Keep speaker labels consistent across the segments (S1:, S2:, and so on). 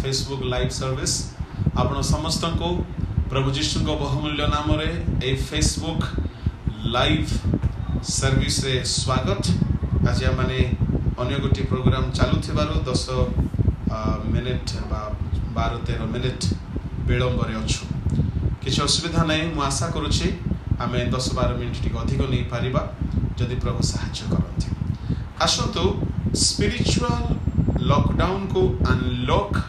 S1: Facebook live service आपण समस्त को प्रभु जीशु को बहुमूल्य नाम रे ए फेसबुक लाइव सर्विस रे स्वागत। आज माने अन्य गोटी प्रोग्राम चालू थिबारु 10 मिनिट बा 12-13 मिनिट विलंब रे अछु। किछ असुविधा नै, मु आशा करूछि आमे 10-12 मिनिट टिक अधिक नै पारिबा जदि प्रभु सहायता करथि। आसंतु स्पिरिचुअल लॉकडाउन को अनलॉक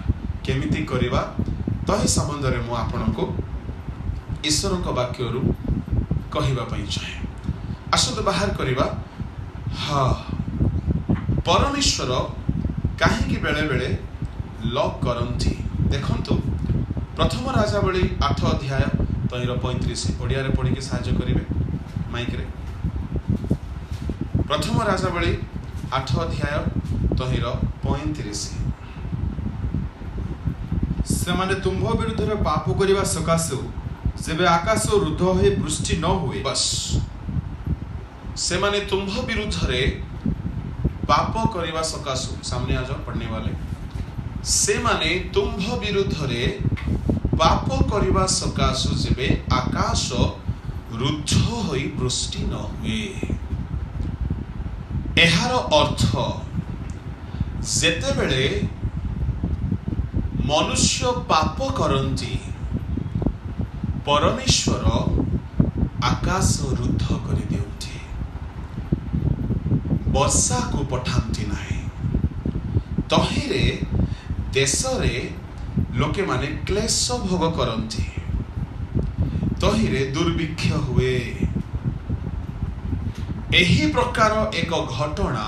S1: केमिति करिबा तहि संबंध रे मु आपन को ईश्वर को वाक्य रु कहिबा पई चाहे। आसंतु बाहर करिबा। हां, परमेश्वर काहे कि बेले बेले लॉक करंती। देखंतु प्रथम राजावली 8 अध्याय तहिर 35 ओडिया रे पढि के सहायता करिवे माइक रे। प्रथम राजावली 8 अध्याय तहिर 35
S2: सेमाने तुम्भ विरुद्ध पाप करिबा सकाशु जेबे आकाश रुद्ध होई वृष्टि न हुए।
S1: बस सेमाने तुम्भ विरुद्ध रे पाप करिबा सकाशु, सामने आ जाओ पढ़ने वाले। सेमाने तुम्भ विरुद्ध रे पाप करिबा सकाशु जेबे आकाश रुद्ध होई वृष्टि न हुए। एहार अर्थ जेते बेले मनुष्य पाप करंती परमेश्वर आकाश रुद्ध कर दियंती, वर्षा को पठांती नाही। तहिरे देश रे लोके माने क्लेश भोग करंती, तहिरे दुर्भिक्ष हुए। एही प्रकार एक घटना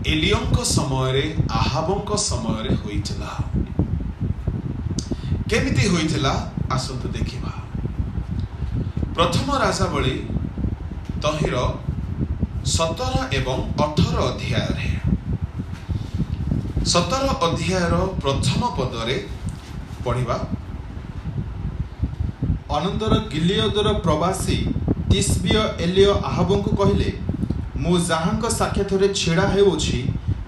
S1: एलियंको समय रे आहाबंको समय रे होइतिला। केमिति होइतिला आसंतु देखिबा। प्रथम राजावली तहिर 17 एवं 18 अध्याय रे 17 अध्याय रो प्रथम पद रे पढिबा।
S2: अनंतर गिलियदर प्रवासी तिस्बिय एलियो आहाबंको कहिले, मु जाहांक साक्षात रे छिड़ा हेउछि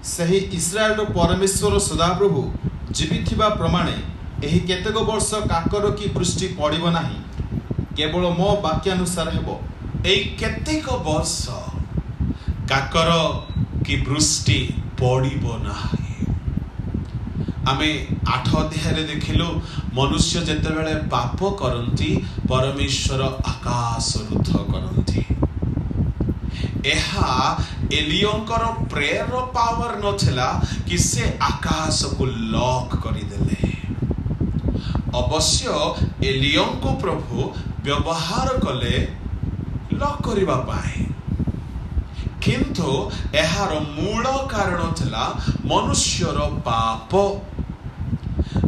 S2: सही इस्राएल रो परमेश्वर सदाप्रभु जीविथिबा प्रमाणे एही केतेक वर्ष काकर की वृष्टि पड़िबो नाही, केवल मो वाक्यानुसार हेबो।
S1: एई केतेक वर्ष काकर की वृष्टि पड़िबो नाही। आमे 8 अध्याय रे देखिलो मनुष्य जेते बेले पाप करंती परमेश्वर आकाश रुद्ध करंती। एहा एलियंकर प्रेयर पावर नथिला कि से आकाश को लॉक करि देले। अवश्य एलियंको प्रभु व्यवहार कले लॉक करिबा पाए, किंतु एहार मूल कारण थिला मनुष्यर पाप।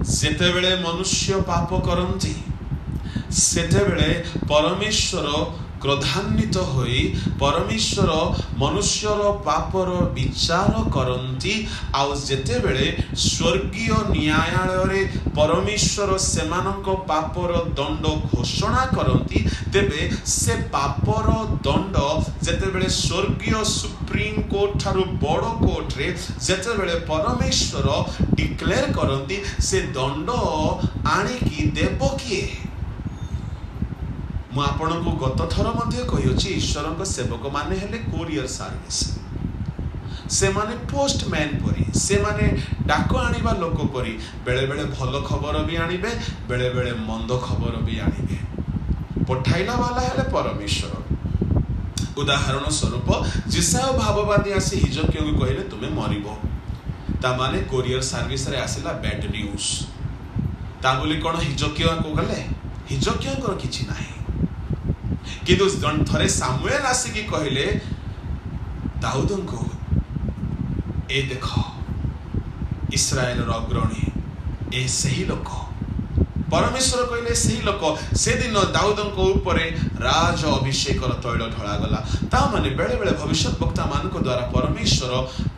S1: जेतेबेले मनुष्य पाप करंती सेतेबेले परमेश्वर क्रोधान्वित होई परमेश्वर मनुष्यर पापर विचार करंती। आउ जेतेबेले स्वर्गीय न्यायालय रे परमेश्वर सेमानक पापर दंड घोषणा करंती, तेबे से पापर दंड जेतेबेले स्वर्गीय सुप्रीम कोर्ट थारु बड़ कोर्ट रे जेतेबेले परमेश्वर डिक्लेयर करंती, से दंड आनी की देव किए। मु आपण को गत थर मध्ये कहियोछि ईश्वर को सेवक माने हेले कोरियर सर्विस। से माने पोस्टमैन परी, से माने डाक आनिबा लोक परी बेले बेले भल खबर भी आनिबे, बेले बेले मंद खबर भी आनिबे। पठाइला वाला हेले परमेश्वर। उदाहरण स्वरूप जिसाओ भाववादी आसी हिजकियो को कहले तुमे मरिबो, ता माने कोरियर सर्विस रे आसिला बैड न्यूज। ता बोली कोन हिजकियो को गले, हिजकियो को किछि नाही। किंतु थरे सामुएल आसिकी कहले दाऊद को, ए देख इस्राएल अग्रणी ए सही लोक। परमेश्वर कहले सही लोक। से दिन दाऊद को ऊपरे राज अभिषेक तैल ढला गला। ता माने बेले बेले भविष्यत वक्ता मान को द्वारा परमेश्वर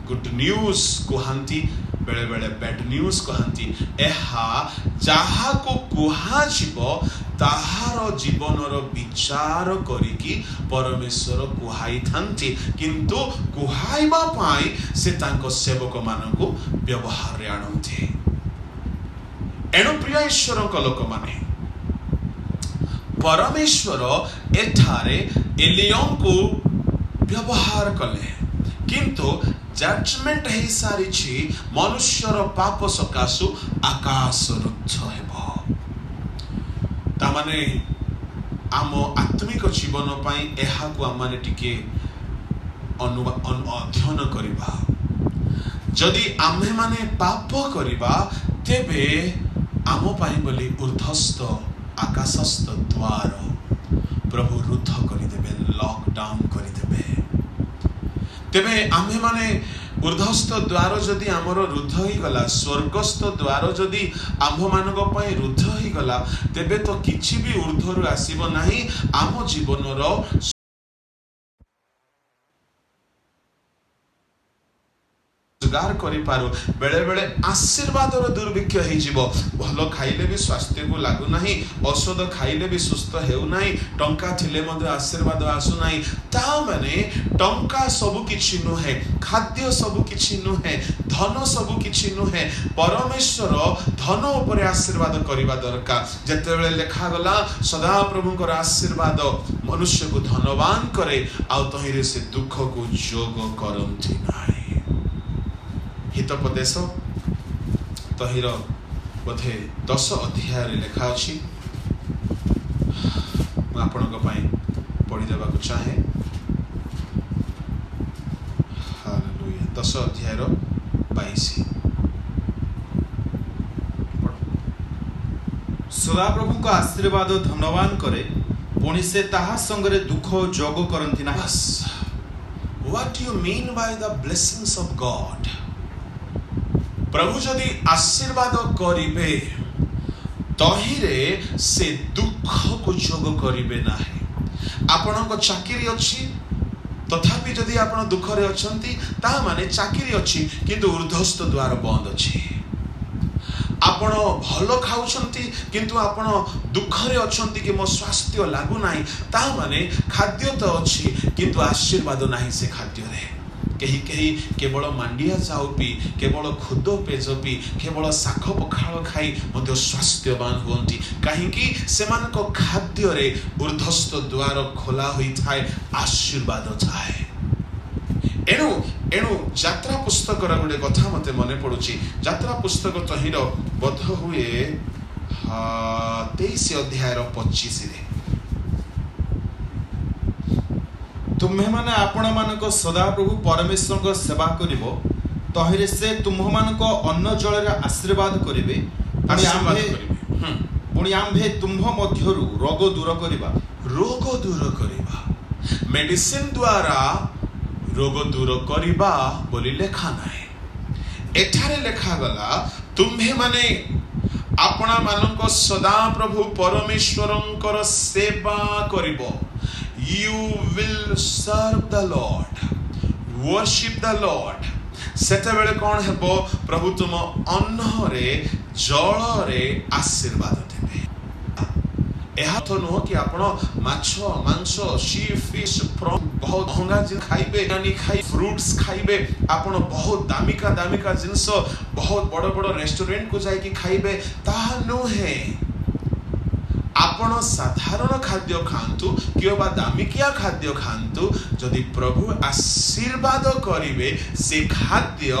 S1: गुड न्यूज कहंती, बेले बेले बैड न्यूज कहंती। एहा जहा को कुहा जीव ताहार जीवनर विचार करिकी परमेश्वर कुहाई थांती किंतु कुहाइबा पाई से तांको सेवक मानकु व्यवहार रे आनंती। एणु प्रिय ईश्वर लोक माने परमेश्वर एठारे एलियों को व्यवहार कले किंतु जजमेंट है सारी मनुष्यर पाप सकाशु आकाश रुद्ध हेबो। तामाने आम आत्मिक जीवन पाई एहा को आमाने टिके अध्ययन करिबा। जदि आम्हे माने पाप करिबा तेबे आम पाई बोली ऊर्ध्वस्त आकाशस्थ द्वार प्रभु रुद्ध करिदेबे, लॉकडाउन करिदेबे। तेबे आम्हे माने ऊर्ध्वस्त द्वार जदि आमर रुद्ध ही गला, स्वर्गस्थ द्वार जदि आम्भ मानक पई रुद्ध ही गला तेबे तो किछि भी ऊर्ध्वरु आसीबो नाही। आम जीवनर रोजगार करि पारो बेले बेले आशीर्वादर दुर्भिक्ष हो जिवो। भलो खाइले भी स्वास्थ्य को लागू नाही, औषध खाइले भी सुस्थ हेउ नाही, टंका थिले मध्ये आशीर्वाद आसु नाही। ता माने टंका सब किछि नुहे, खाद्य सब किछि नुहे, धन सब किछि नुहे। परमेश्वर धन ऊपर आशीर्वाद करिबा दरकार। जेतेबेले लेखा गला सदा प्रभुकर आशीर्वाद मनुष्य को धनवान करे आ तहिरे से दुख को जोग करंती नाही। हितोपदेश तहिर बोधे 10 अध्याय लिखा अछि। मैं आपनक पई पढ़ी देबाक चाहे। हालेलुया। 10 अध्याय 22।
S2: सदाप्रभु को आशीर्वाद धनवान करे पुणी से ताहा संगरे दुख जोग करंती नाही।
S1: What do you mean by the blessings of God? प्रभु जदि आशीर्वाद करिबे तहिरे से दुख को जोग करिबे नाही। आपनक चाकरी अछि तथापि जदि आपण दुख रे अछंती ता माने चाकरी अछि किंतु ऊर्ध्वस्त द्वार बंद अछि। आपण भलो खाउछंती किंतु आपण दुख रे अछंती कि मो स्वास्थ्य लागू नाही ता माने खाद्य तो अछि किंतु आशीर्वाद नाही से खाद्य रे। कहीं कहीं केवल मांडिया चाउ पी, केवल खुद पेज पी, केवल शाख पखाल खाई मध्य स्वास्थ्यवान हुअंती कहीं सेमानक खाद्य रे ऊर्ध्वस्त द्वार खोला होई थाए, आशीर्वाद थाए। एणु एणु यात्रा पुस्तक गोटे कथा मते मने पड़ुची। यात्रा पुस्तक तहिर बोध हुए 23 अध्याय 25 रे
S2: तुम्हे माने आपण मानक सदा प्रभु परमेश्वर को सेवा करिवो तहिरे से तुम्ह मानक अन्न जल रे आशीर्वाद करिवे पुणी आम्भे तुम्ह मध्यरु रोग दूर करिबा। मेडिसिन द्वारा रोग दूर करिबा बोली लेखा नाही। एठारे लेखा गला तुम्हे माने आपणा मानक सदा प्रभु परमेश्वरंकर सेवा करिवो। You will serve the Lord, worship the Lord। सेते बेले कौन हेबो प्रभु तुम अन्न रे जल रे आशीर्वाद देबे। एहा तो नो कि आपण माछ मांस सी फिश फ्रॉम बहुत महंगा जिन खाइबे, यानी खाइ फ्रूट्स खाइबे, आपण बहुत दामिका जिंस बहुत बड़ बड़ रेस्टोरेंट को जाई कि खाइबे ताहा नो है। आपण साधारण खाद्य खांतु किबा दामिकिया खाद्य खांतु जदि प्रभु आशीर्वाद करिवे से खाद्य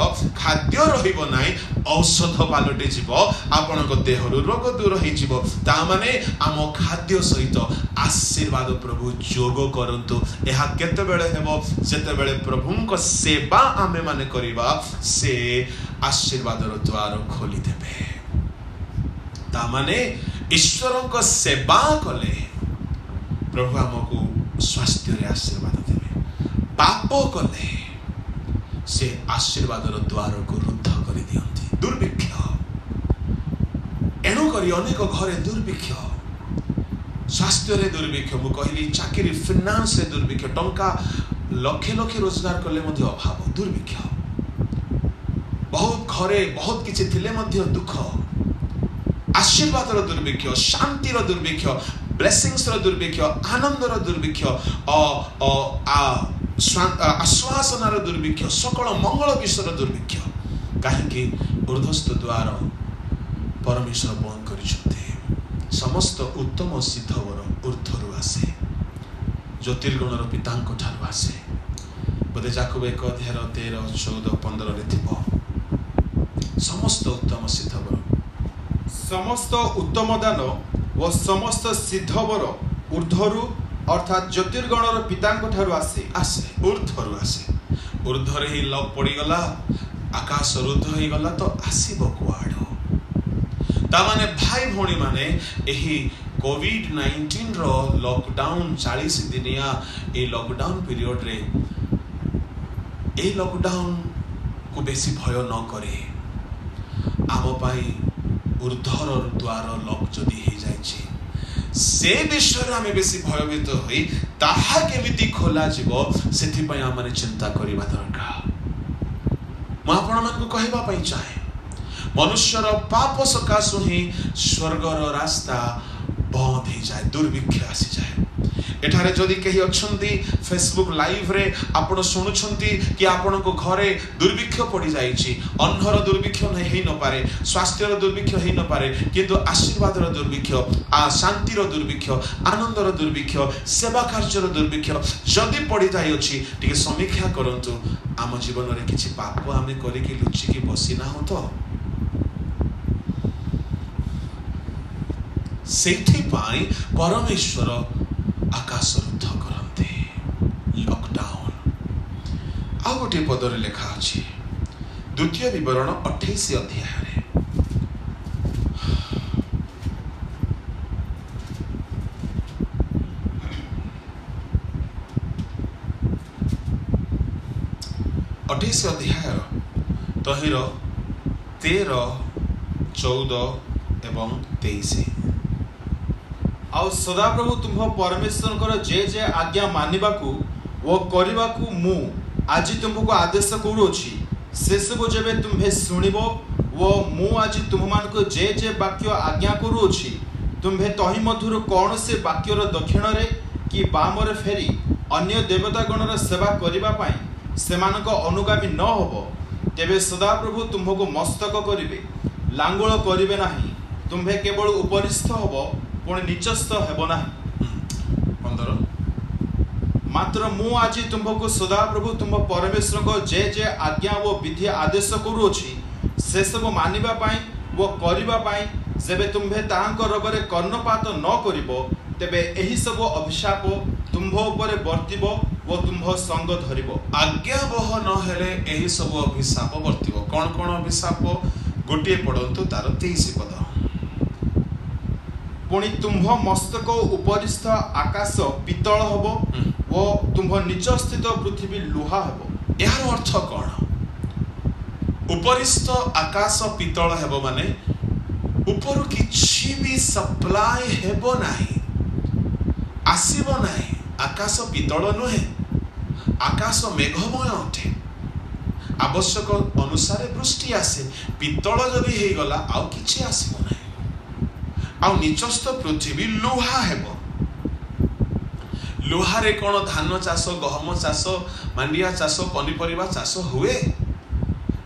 S2: रहिबो नाही, औषध पालटे जीवो, आपणक देहरु रोग दूर होई जीवो। ता माने आम खाद्य सहित आशीर्वाद प्रभु जोग करंतु। एहा केते बेले हेबो जेते बेले प्रभुक सेवा आमे माने करिबा से आशीर्वादर द्वार खोली देबे। ता माने ईश्वर को सेवा कले प्रभु हमको स्वास्थ्य रे आशीर्वाद देवे। पाप कले से आशीर्वाद द्वार को रुद्ध कर दियंती। दुर्भिक्ष एणु करी अनेक घरे दुर्भिक्ष, स्वास्थ्य रे दुर्भिक्ष, मु कहली चाकरी फाइनेंस रे दुर्भिक्ष, टंका लक्षे लक्षे रोजगार कले मध्ये अभाव, दुर्भिक्ष। बहुत घरे बहुत किछि थिले मध्ये दुख।
S1: आशीर्वादर दुर्भिक्ष, शांतिर दुर्भिक्ष, ब्लेसिंग्स दुर्भिक्ष, आनंदर दुर्भिक्ष, आश्वासनार दुर्भिक्ष, सकल मंगल विषयर दुर्भिक्ष कहीं ऊर्ध्वस्थ द्वार परमेश्वर बंद कर समस्त उत्तम सिद्धवर ऊर्ध्वरु आसे, ज्योतिर्गणर पितांक ठारु आसे। बोधे याकूब 1 अध्याय 13, 14, 15 रे थिबो समस्त उत्तम सिद्धवर,
S2: समस्त उत्तम दान व समस्त सिद्धवर ऊर्ध्वरु अर्थात ज्योतिर्गणर पितांक ठारु आसे
S1: ऊर्ध्वरु आसे। ऊर्ध्वरे ही लॉक पड़ीगला, आकाश रुद्ध हो गला तो आसीबो कुआडो। तामाने भाई भौणी माने एही कोविड-19 रो लॉकडाउन 40 दिनिया ए लॉकडाउन पीरियड रे ए लॉकडाउन को बेसी भय न करे। आम पाई ऊर्ध्वर द्वार लॉक जदि हो जाए से विषय आम बेसी भयभीत होई ताहा केमिति खोला जीवो सेथि पई आमने चिंता करिबा दरकार। मैं आपण मानकु कहबा पई चाहे मनुष्यर पाप सकाशु ही स्वर्गर रास्ता बंद हो जाए, दुर्भिक्ष आसी जाए। एठारे जदि कही अछंती फेसबुक लाइव रे आपण सुनुछंती कि आपण को घरे दुर्भिक्ष पड़ी जाईची, अन्नर दुर्भिक्ष नहीं न पारे, स्वास्थ्यर दुर्भिक्ष ही न पारे, किंतु आशीर्वादर दुर्भिक्ष, शांतिर दुर्भिक्ष, आनंदर दुर्भिक्ष, सेवा कार्यर दुर्भिक्ष जदि पड़ी जाई अछि टिके समीक्षा करंतु आम जीवन रे किछि पाप आमे करि कि लुचि कि बसी ना हो तो सेठी पाई परमेश्वर आकाश रुद्ध करते लॉकडाउन। आ गोटे पदरे लेखा अछि द्वितीय विवरण 28 अध्याय रे 28 अध्याय तहिर 13, 14 एवं 23।
S2: आउ सदाप्रभु तुम परमेश्वर जे जे आज्ञा मानिबाकू वो करिबाकू मु आज तुमको आदेश करूछि से सब जेबे तुम्हे सुनिबो वो मु आज तुममानको जे जे वाक्य आज्ञा करूछि तुम्हे तहि मधुर कौन से वाक्यर दक्षिण रे कि बाम रे फेरी अन्य देवता गणर सेवा करिबा पई सेमानक अनुगामी न होबो तेबे सदाप्रभु तुमको मस्तक करिवे, लांगुल करिवे नाही, तुम्हे केवल उपरिस्थ होबो पुणी निचस्थ हेब नाही।
S1: 15
S2: मात्र मु आज तुमको सदाप्रभु तुम परमेश्वर को जे जे आज्ञा वो विधि आदेश करूछि से सब मानिबा पाई वो करिबा पाई जेबे तुम्हे तांको रगरे कर्णपात न करिबो तेबे एही सब अभिशाप तुम्भो ऊपर वर्तिबो वो तुम्भो संग धरिबो।
S1: आज्ञा बह न हेले एही सब अभिशाप वर्तिबो। कोन कोन अभिशाप गोटे पढंतु तार 23 पद।
S2: पुणी तुम्भ मस्तक उपरिस्थ आकाश पितल हबो ओ तुम्भ निच स्थित पृथ्वी लुहा हबो।
S1: यार अर्थ कोन? उपरिस्थ आकाश पितल हेबो माने ऊपर किछि भी सप्लाई हेबो नाही, आसीबो नाही। आकाश पितल नुहे, आकाश मेघमय अटे, आवश्यक अनुसार वृष्टि आसे। पितल जदि हे गला आउ किछि आसीबो नाही। आउ निचस्थ पृथ्वी लुहा हेबो। लुहारे कोन धान चाष, गहम चाष, मांडिया चाष, पनिपरिबा चाष हुए?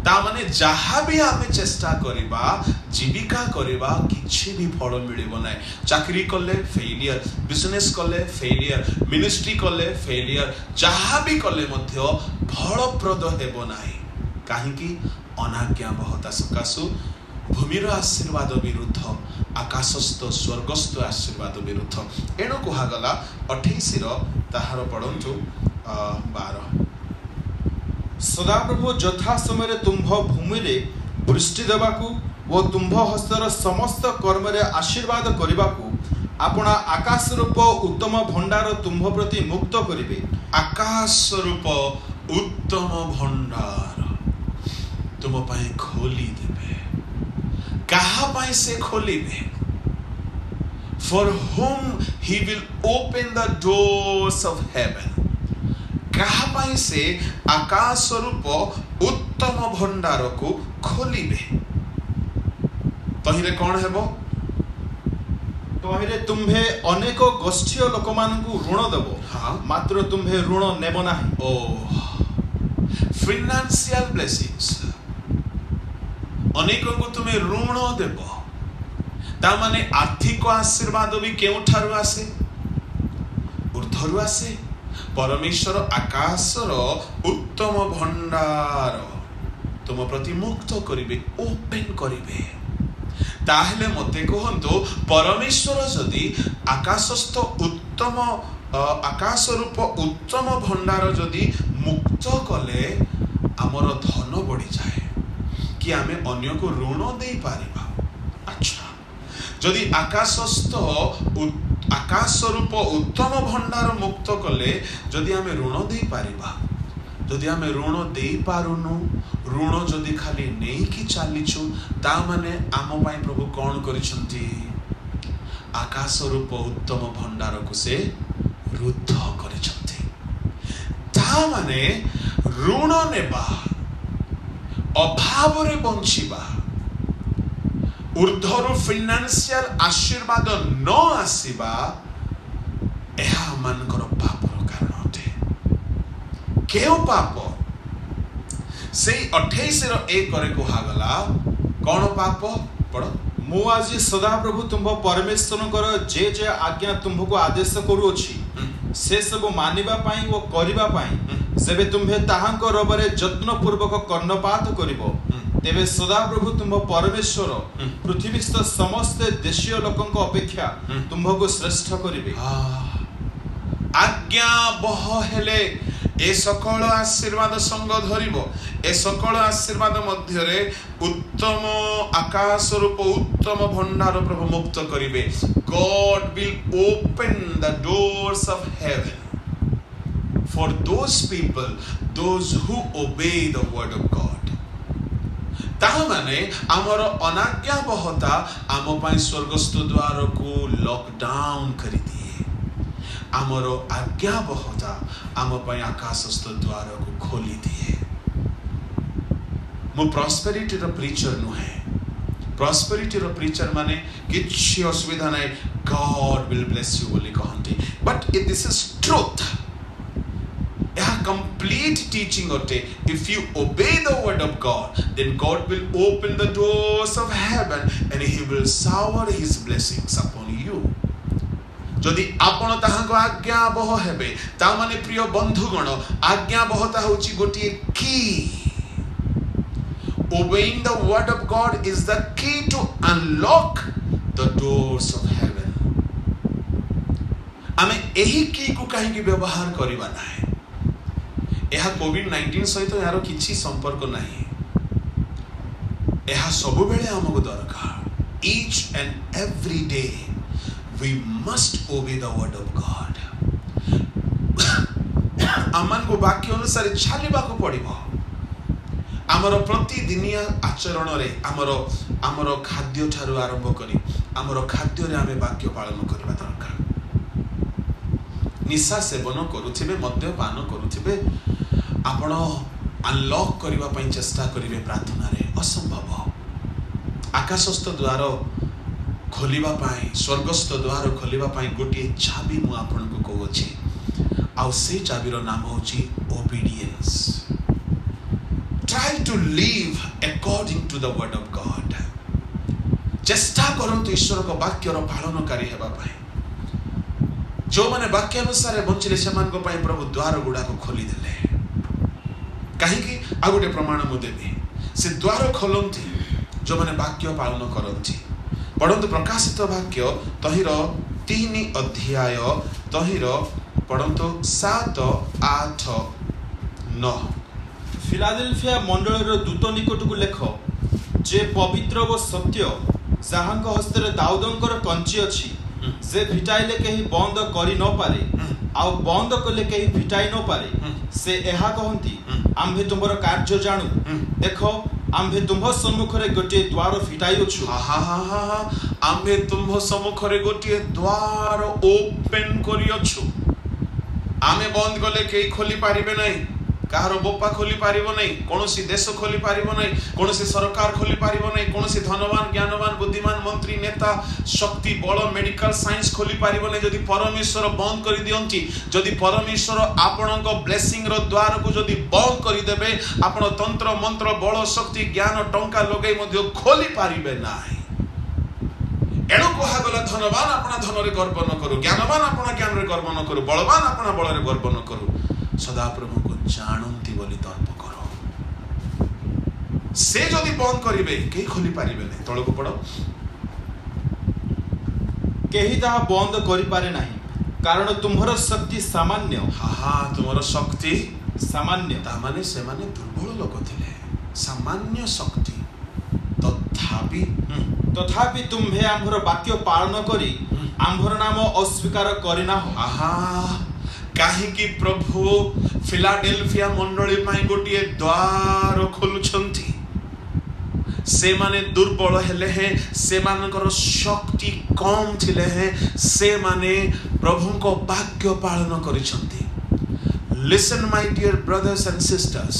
S1: ता माने जहाँ भी आमे चेष्टा करिबा, जीविका करिबा, किछि भी फल मिलिबो नै। चाकरी कले फेलियर, बिजनेस कले फेलियर, मिनिस्ट्री कले फेलियर, जहाँ भी कले मध्य फलप्रद हेबो नाही। काहेकि अनाज्ञा बहता सकाशु भूमिर आशीर्वाद विरुद्ध, आकाशस्थ स्वर्गस्थ आशीर्वाद विरुद्ध। एणु कुहागला 28 ताहार पढ़ंतु 12।
S2: सदाप्रभु यथा समय तुम्भ भूमि रे वृष्टि देबाकू वो तुम्भ हस्तर समस्त कर्म रे आशीर्वाद करिबाकू आपना आकाश रूप उत्तम भंडार तुम्भ प्रति मुक्त करिवे।
S1: आकाश रूप उत्तम भंडार तुम पाए खोली देबे। कहा पाए से खोलिबे? For whom he will open the doors of heaven। कहा पाई से आकाश रूप उत्तम भंडार को खोलिबे। तहिरे कौन हेबो?
S2: तहिरे तुम्भे अनेक गोष्ठीय लोकमानंकु ऋण देबो
S1: हाँ।
S2: मात्र तुम्भे ऋण नेबो नाही।
S1: financial blessings अनेकों को तुम्हें ऋण देव ता माने आर्थिक आशीर्वाद भी केउठारु आसे ऊर्ध्वरु आसे परमेश्वर आकाशर उत्तम भंडार तुम प्रति मुक्त करिवे ओपन करिवे ताहले मते कहंतो परमेश्वर जदि आकाशस्थ उत्तम आकाश रूप उत्तम भंडार जदि मुक्त कले आमर धन बढ़ी जाए कि आमे अन्य को ऋण दे पारिबा। अच्छा जदि आकाशस्थ आकाश रूप उत्तम भंडार मुक्त कले जदि आमे ऋण दे पारिबा जदि आमे ऋण दे पारुनु ऋण जदि खाली नहीं कि चलीचु ता माने आम पाई प्रभु कौन करिसंती आकाश रूप उत्तम भंडार को से रुद्ध करिसंती ता माने ऋण नेबा अभाव रे बंचिबा ऊर्ध्वर फाइनेंशियल आशीर्वाद न आसीबा एहा मानकर पापर कारण अटे केउ पाप से 28 रो 1 करे कुहागला कौन पाप पढ़
S2: मु आज सदा प्रभु तुम परमेश्वर जे जे आज्ञा तुमको आदेश करूछि से सब मानिबा पाई वो करिबा पाई सेबे तुम्हे ताहांक रबरे यत्न पूर्वक कर्णपात करिवो तेबे सदा प्रभु तुम परमेश्वर पृथ्वीस्थ समस्त देशीय लोकंक अपेक्षा तुमको श्रेष्ठ करिवे।
S1: आज्ञा बह हेले ए सकल आशीर्वाद संग धरिबो ए सकल आशीर्वाद मध्य रे उत्तम आकाश रूप उत्तम भंडार प्रभु मुक्त करिवे। God will open the doors of heaven for those people those who obey the word of God। ताहा माने आमर अनाज्ञा बहता आम पाई स्वर्गस्थ द्वार को लॉकडाउन करि दिए आमर आज्ञा बहता आम पाई आकाशस्थ द्वार को खोली दिए। मु प्रॉस्पेरिटी रो प्रीचर नुहे प्रॉस्पेरिटी रो प्रीचर माने किछि असुविधा नै गॉड विल ब्लेस यू बोली कहंती बट दिस इज ट्रुथ यह कंप्लीट टीचिंग अटे। If you obey the word of God then God will open the doors of heaven and he will shower his blessings upon you. जदि आपण ताहाको आज्ञा बह हेबे ता माने प्रिय बंधुगण आज्ञा बहता होची गोटी की obeying the word of God is the key to unlock the doors of heaven। आमे एही की को काहे की व्यवहार करिबा नाही एहा कोविड-19 सहित यार किछि संपर्क नाही एहा सब बेले हमको दरकार। each and every day we must obey the word of God। आमान को वाक्य अनुसार चलिबा को पड़िबो आमर प्रतिदिनिया आचरण रे आमर खाद्य ठारू आरंभ करी आमर खाद्य रे आमे वाक्य पालन करबा दरकार। निशा सेवन करूथिबे मद्यपान करूथिबे आपण अनलॉक करबा पई चेष्टा करिवे प्रार्थना रे असंभव। आकाशस्थ द्वार खोलिबा पई स्वर्गस्थ द्वार खोलिबा पई गोटे चाबी मु आपण को कहउछि आ से चाबी रो नाम होछि obedience. Try to live according to the word of God। चेष्टा करंतु ईश्वर को वाक्य रो पालनकारी हेबा पई जो माने वाक्य अनुसार बंचिले समान को पई प्रभु द्वार गुडा को खोली देले काहे कि आ गोटे प्रमाण मु देबी से द्वार खोलंती जो माने वाक्य पालन करंती। पढंतु प्रकाशित वाक्य तहिर 3 अध्याय तहिर पढंतु 7 8 9।
S2: फिलाडेल्फिया मंडल दूत निकट को लेख जे पवित्र व सत्य जाहांक हस्ते दाऊदंकर कंची अछि जे फिटाइले कहीं बंद करी न पारे आ बंद कले कहीं फिटाई न पारे से एहा कहंती आम्भे तुमर कार्य जानु देखो आम्भे तुम सम्मुख रे गोटे द्वार फिटाई अछु।
S1: आम्भे तुम सम्मुख रे गोटे द्वार ओपन करी अछु आमे बंद कले कहीं खोली पारिबे नहीं कहार बोपा खोली पारिबो नहीं, कोनोसी देश खोली पारिबो नहीं, कोनोसी सरकार खोली पारिबो नहीं, कोनोसी धनवान ज्ञानवान बुद्धिमान मंत्री नेता शक्ति बल मेडिकल साइंस खोली पारिबो नहीं जदि परमेश्वर बंद करि दियंती, जदि परमेश्वर आपणको ब्लेसिंग रो द्वार को जदि बंद करि देबे, आपण तंत्र मंत्र बल शक्ति ज्ञान टंका लगै मध्ये खोली पारिबे नाही। एणु कहागला धनवान अपना धन रे गर्व न करू, ज्ञानवान अपना ज्ञान रे गर्व न करू, बलवान अपना बल रे गर्व न करू, सदा प्रभु को जानंती बोली तर्क करो। से जदि बंद करिवे केही खोली पारिबे नै। तळको पड़ो,
S2: केही ताहा बंद करि पारे नाही, कारण तुम्हर शक्ति सामान्य।
S1: हा तुमर शक्ति
S2: सामान्य
S1: ता माने से माने दुर्बल लोक थिले, सामान्य शक्ति
S2: तथापि तुम्हे आम्भर वाक्य पालन करी आम्भर नाम अस्वीकार करिना हो।
S1: काहे कि प्रभु फिलाडेल्फिया मंडली पाई गोटिए द्वार खोलुछंती। से माने दुर्बल हेले हैं, से मानकर शक्ति कम थिले हैं, से माने प्रभु को वाक्य पालन करिछंती। Listen my dear brothers and sisters,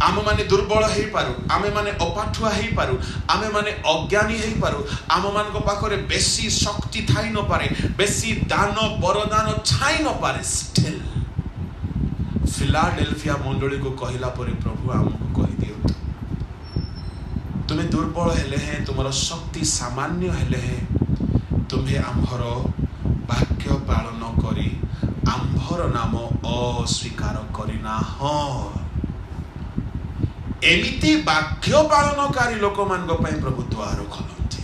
S1: आम माने दुर्बल हेई पारु, आमे माने अपाठुआ हेई पारु, आमे माने अज्ञानी हेई पारु, आम मान को पाखरे बेसी शक्ति थाई न पारे, बेसी दान वरदान थाई न पारे, स्टिल फिलाडेल्फिया मंडली को कहिला परे प्रभु आमको कहि दियंतु, तुम्हें दुर्बल हेले हैं, तुमरो शक्ति सामान्य हेले हैं, तुम्हें आम्भर वाक्य पालन करी आम्भर नाम अस्वीकार करिना हो। एमिति वाक्य पालनकारी लोक मान प्रभु द्वार खोलती।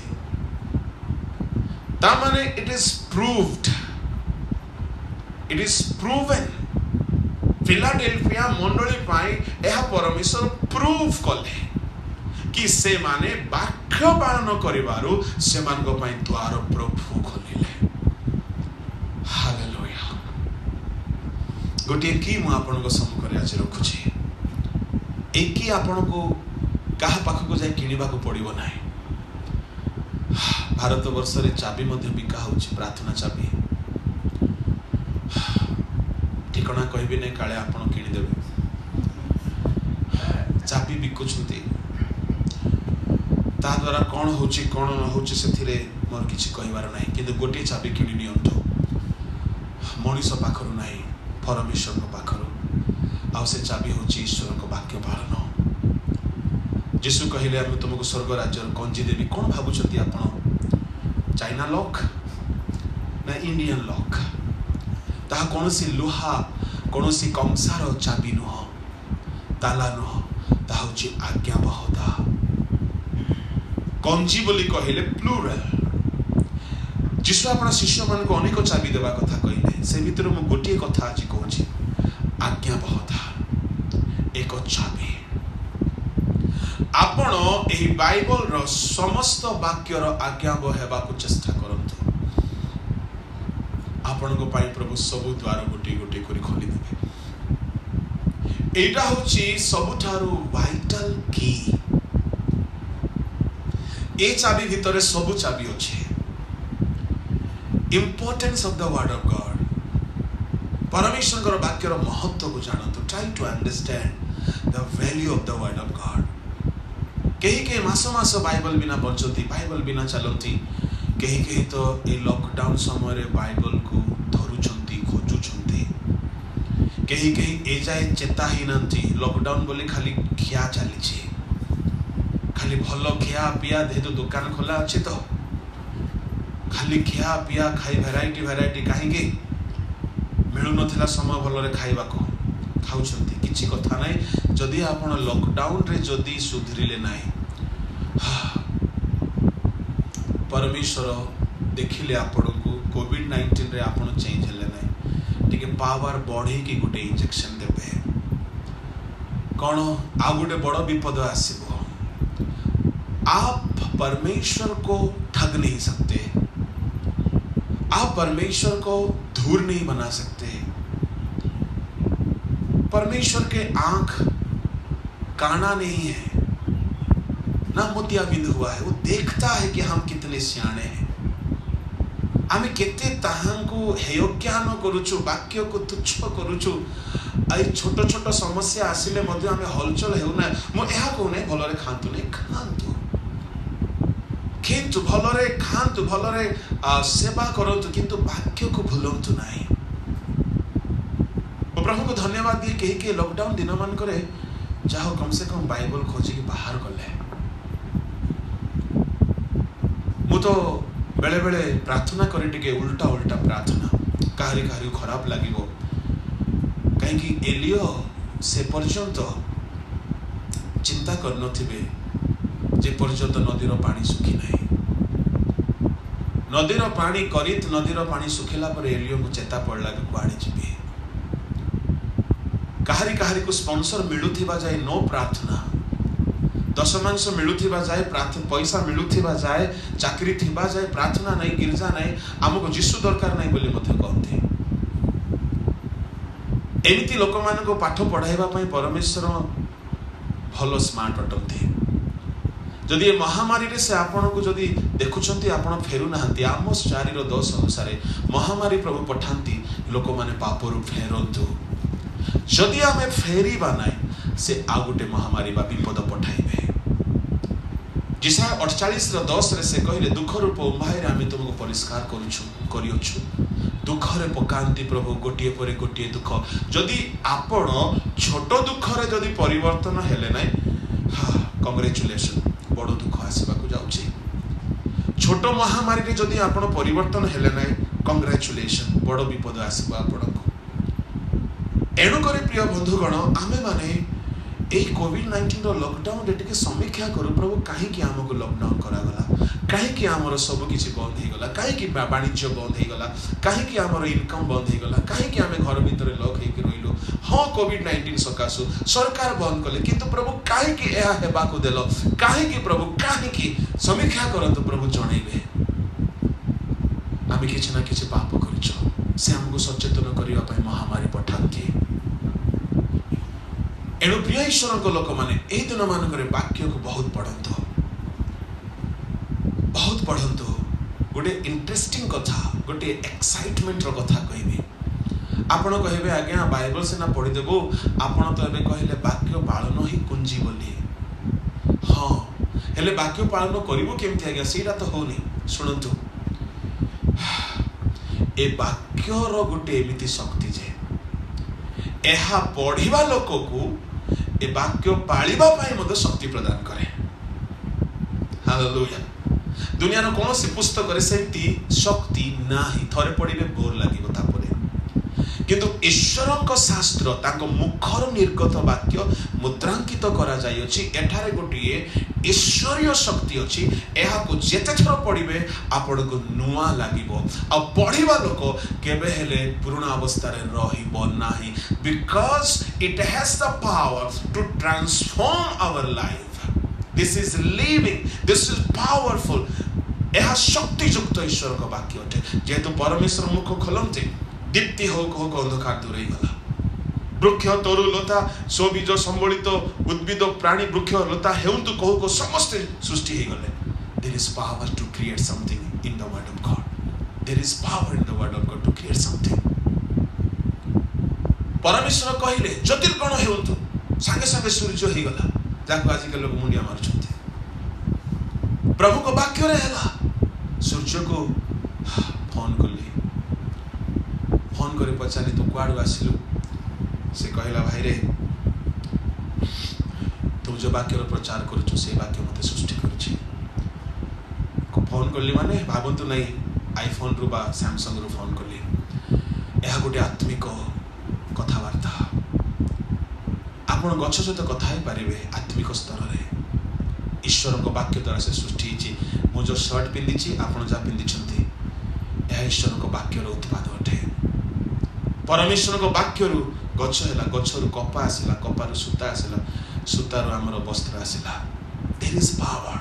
S1: ता माने it is proved, it is proven. Philadelphia मंडली पाई एहा परमेश्वर प्रूव कले कि से माने वाक्य पालन करिवारु से मान द्वार प्रभु खोलिले। हालेलुया। गोटे की मु आपन को सम्मुख आज रखुछि, एक आपण को कहा पाख को जाए किनिबा को पड़िबो नाही। भारत वर्ष रे चाबी मध्ये बिका होछि, प्रार्थना चाबी। ठिकना कहबी नै, काले आपण किनि देबे। चाबी बिकुछंती, ता द्वारा कोन होछि कोन न होछि सेथिरे मोर किछि कहिबार नाही, किंतु गोटे चाबी किनि नियंतु मनीष पाखरु नाही, परमेश्वर को पाखरु। आउ से चाबी होछि ईश्वर को वाक्य पालन। यीशु कहिले हम तुमको स्वर्ग राज्य कंजी देवी। कोन भाबुछंती आपण? चाइना लॉक ना इंडियन लॉक? ताहा कोनोसी लुहा कोनोसी कंसार चाबी नुह, ताला नुह, ताहा होछि आज्ञाबहता। कंजी बोली कहिले प्लुरल। यीशु आपण शिष्य मान को अनेक चाबी देवा कथा कहिले, से भितर मु गोटिए कथा आज कहूछि, आज्ञाबहता एक चाबी। आपण एही बाइबल रो समस्त वाक्य रो आज्ञाबह हेबा को चेष्टा करंतु, आपण को पाई प्रभु सब द्वार गोटे गोटे करी खोली देबे। एटा होची सबुठारु वाइटल की। ए चाबी भितरे सब चाबी अछि। Importance of the word of God, परमेश्वर वाक्य महत्व को जानतु। Try to understand the value of the word of God. कहीं मास मास बाइबल बिना बचती, बाइबल बिना चलती, कहीं तो ये लॉकडाउन समय रे बाइबल को धरुछंती, खोजुछंती, कहीं ए जाए चेता ही नंती। लॉकडाउन बोले खाली खिया चली, खाली भल खिया पिया, जेहेतु दुकान खोला अच्छे तो खाली खिया पिया खाई भेराइटी भेराइटी कहीं मिलू नथिला समय भलरे खाइबा को खाउछंती। किछि कथा नै, जदि आपण लॉकडाउन रे जदि सुधरिले नै, परमेश्वर देखिले आपण को कोविड-19 रे आपण चेंज हेले नै, टिके पावर बढ़े कि गोटे इंजेक्शन देबे, कोन आ गोटे बड़ विपद आसीबो। आप परमेश्वर को ठग नहीं सकते, आप परमेश्वर को धूर नहीं बना सकते। परमेश्वर के आंख काना नहीं है, ना मोतियाबिंद हुआ है। वो देखता है कि हम कितने सियाणे हैं, आमे केते ताहांको हेयोज्ञान करूछु, वाक्य को तुच्छ करूछु, आई छोट छोट समस्या आसिले मध्य आमे हलचल हेउना मो एहा कहूने भलरे खांतु नै खांतु किंतु भलरे खांतु भलरे सेवा करंतु किंतु वाक्य को भूलंतु नाही। प्रभु को धन्यवाद दिए कहीं के लॉकडाउन दिन मान करे जाओ कम से कम बाइबल खोजी बाहर गले। मु तो बेले बेले प्रार्थना करे टिके उल्टा उल्टा प्रार्थना काहरी काहरी खराब लागिवो कहीं एलियो से पर्यंत चिंता कर नथिबे जे पर्यंत नदीर पानी सुखी नहीं। नदीर पानी करित नदीर पानी सुखिला पर एलियो को चेता पड़ला कि कुआड़े जीवे काहरी काहरी को स्पॉन्सर मिलुथिबा जाए नो प्रार्थना दशमांश मिलुथिबा जाए प्रार्थना पैसा मिलुथिबा जाए चाकरी थिबा जाए प्रार्थना नहीं गिरजा नहीं आमको जिसु दरकार नहीं बोली मते कहते। एमिति लोक मान को पाठ पढ़ाइबा पई परमेश्वर भलो स्मार्ट अटंती। जदि ये महामारी रे से आपण को जदि देखुछंती आपण फेरु नाहंती आमोस 4:10 अनुसार महामारी प्रभु पठांती लोक माने पापरु फेरंतु जदि आमे फेरीबा नाही से आ गोटे महामारी बा विपद पठाइबे। जिसा 48:10 रे से कहले दुख रूप उम्भाइरे आमे तुमको परिष्कार करियोछु दुख रे पकांती प्रभु गोटिए परे गोटिए दुख जदि आपण छोट दुख रे जदि परिवर्तन हेले नाही कांग्रेचुलेशन बड़ दुख आसवा को जाउची। छोट महामारी रे जदि आपण परिवर्तन हेले नाही कांग्रेचुलेशन बड़ विपद आसवा आपण को। एणु करे प्रिय बंधुगण आमे माने एई कोविड-19 रो लॉकडाउन रे समीक्षा करू प्रभु काहे कि हमको लॉकडाउन करा गला काहे कि हमर सब किछि बंद हे गला काहे कि वाणिज्य बंद हे गला काहे कि हमर इनकम बंद हे गला काहे कि हमें घर भीतर लॉक हे कि रहिलो। हां कोविड-19 सकासु सरकार बंद कले किंतु प्रभु काहे कि एहा हेबा को देलो काहे कि प्रभु काहे कि समीक्षा करंतु प्रभु जणैबे आमे किछि ना किछि पाप करिछो से हमको सचेतन करिया पई महामारी पठांती। एणु प्रिय ईश्वर को लोक माने एई दिन मान करे वाक्य को बहुत पढ़ंतु गोटे इंटरेस्टिंग कथा गोटे एक्साइटमेंट रो कथा कहबी आपण कहबे आज्ञा बाइबल सेना पढ़ी देबो आपण तो एबे कहले वाक्य पालन ही कुंजी बोली हां हेले वाक्य पालन करिवो केमति आज्ञा सेरा तो होनी सुनंतु ए वाक्य रो गोटे एमिति शक्ति जे एहा पढ़िबा लोक को ए वाक्य पालिबा पाई मते शक्ति प्रदान करे। हालेलुया। दुनिया नो कोन से पुस्तक रे सेंती शक्ति नाही थरे पढ़िबे बोर लागिबो तापरे किंतु ईश्वरक शास्त्र ताको मुखर निर्गत वाक्य मुद्रांकित करा जाय अछि एठारे गोटिए ईश्वरीय शक्ति अछि एहा को जेते थर पढ़िबे आपण को नुआ लागिबो आ पढ़िबा लोक केबे हेले पुराना अवस्था रे रहिबो नाही because it has the power to transform our life. This is living this is powerful एहा शक्ति युक्त ईश्वर का वाक्य अटे जेतु परमेश्वर मुख खोलंते दीप्ति हो अंधकार दूर गला। वृक्ष तरु लता सबीज संबलित उद्भिद प्राणी वृक्ष लता हेउंतु कहू को समस्त सृष्टि हे गले। There is power to create something in the word of God. There is power in the word of God to create something. परमेश्वर कहिले ज्योतिर्गण हेउंतु संगे संगे सूर्य हे गला जाको आज के लोग मुंडिया मारछंते प्रभु को वाक्य रे हला सूर्य को फोन करे पचारि तू कुआडू आसिलु से कहला भाई रे तू जो वाक्य प्रचार करू से वाक्य मते सृष्टि करछि फोन करली माने भाबंतु नहीं आईफोन रु बा सैमसंग रु फोन करली एहा गोटे आत्मिक कथावार्ता आपण गछ सहित कथा ही पारिबे आत्मिक स्तर रे ईश्वर को वाक्य द्वारा से सृष्टि हिची मु जो शर्ट पिंदिछि आपण जा पिंदिछंती एहा ईश्वर को वाक्य रो उत्पाद अटे। परमेश्वर को वाक्य रु गछ हैला गछ रु कपा आसिला कपा रु सूता आसिला सूता रु हमर वस्त्र आसिला। देयर इज पावर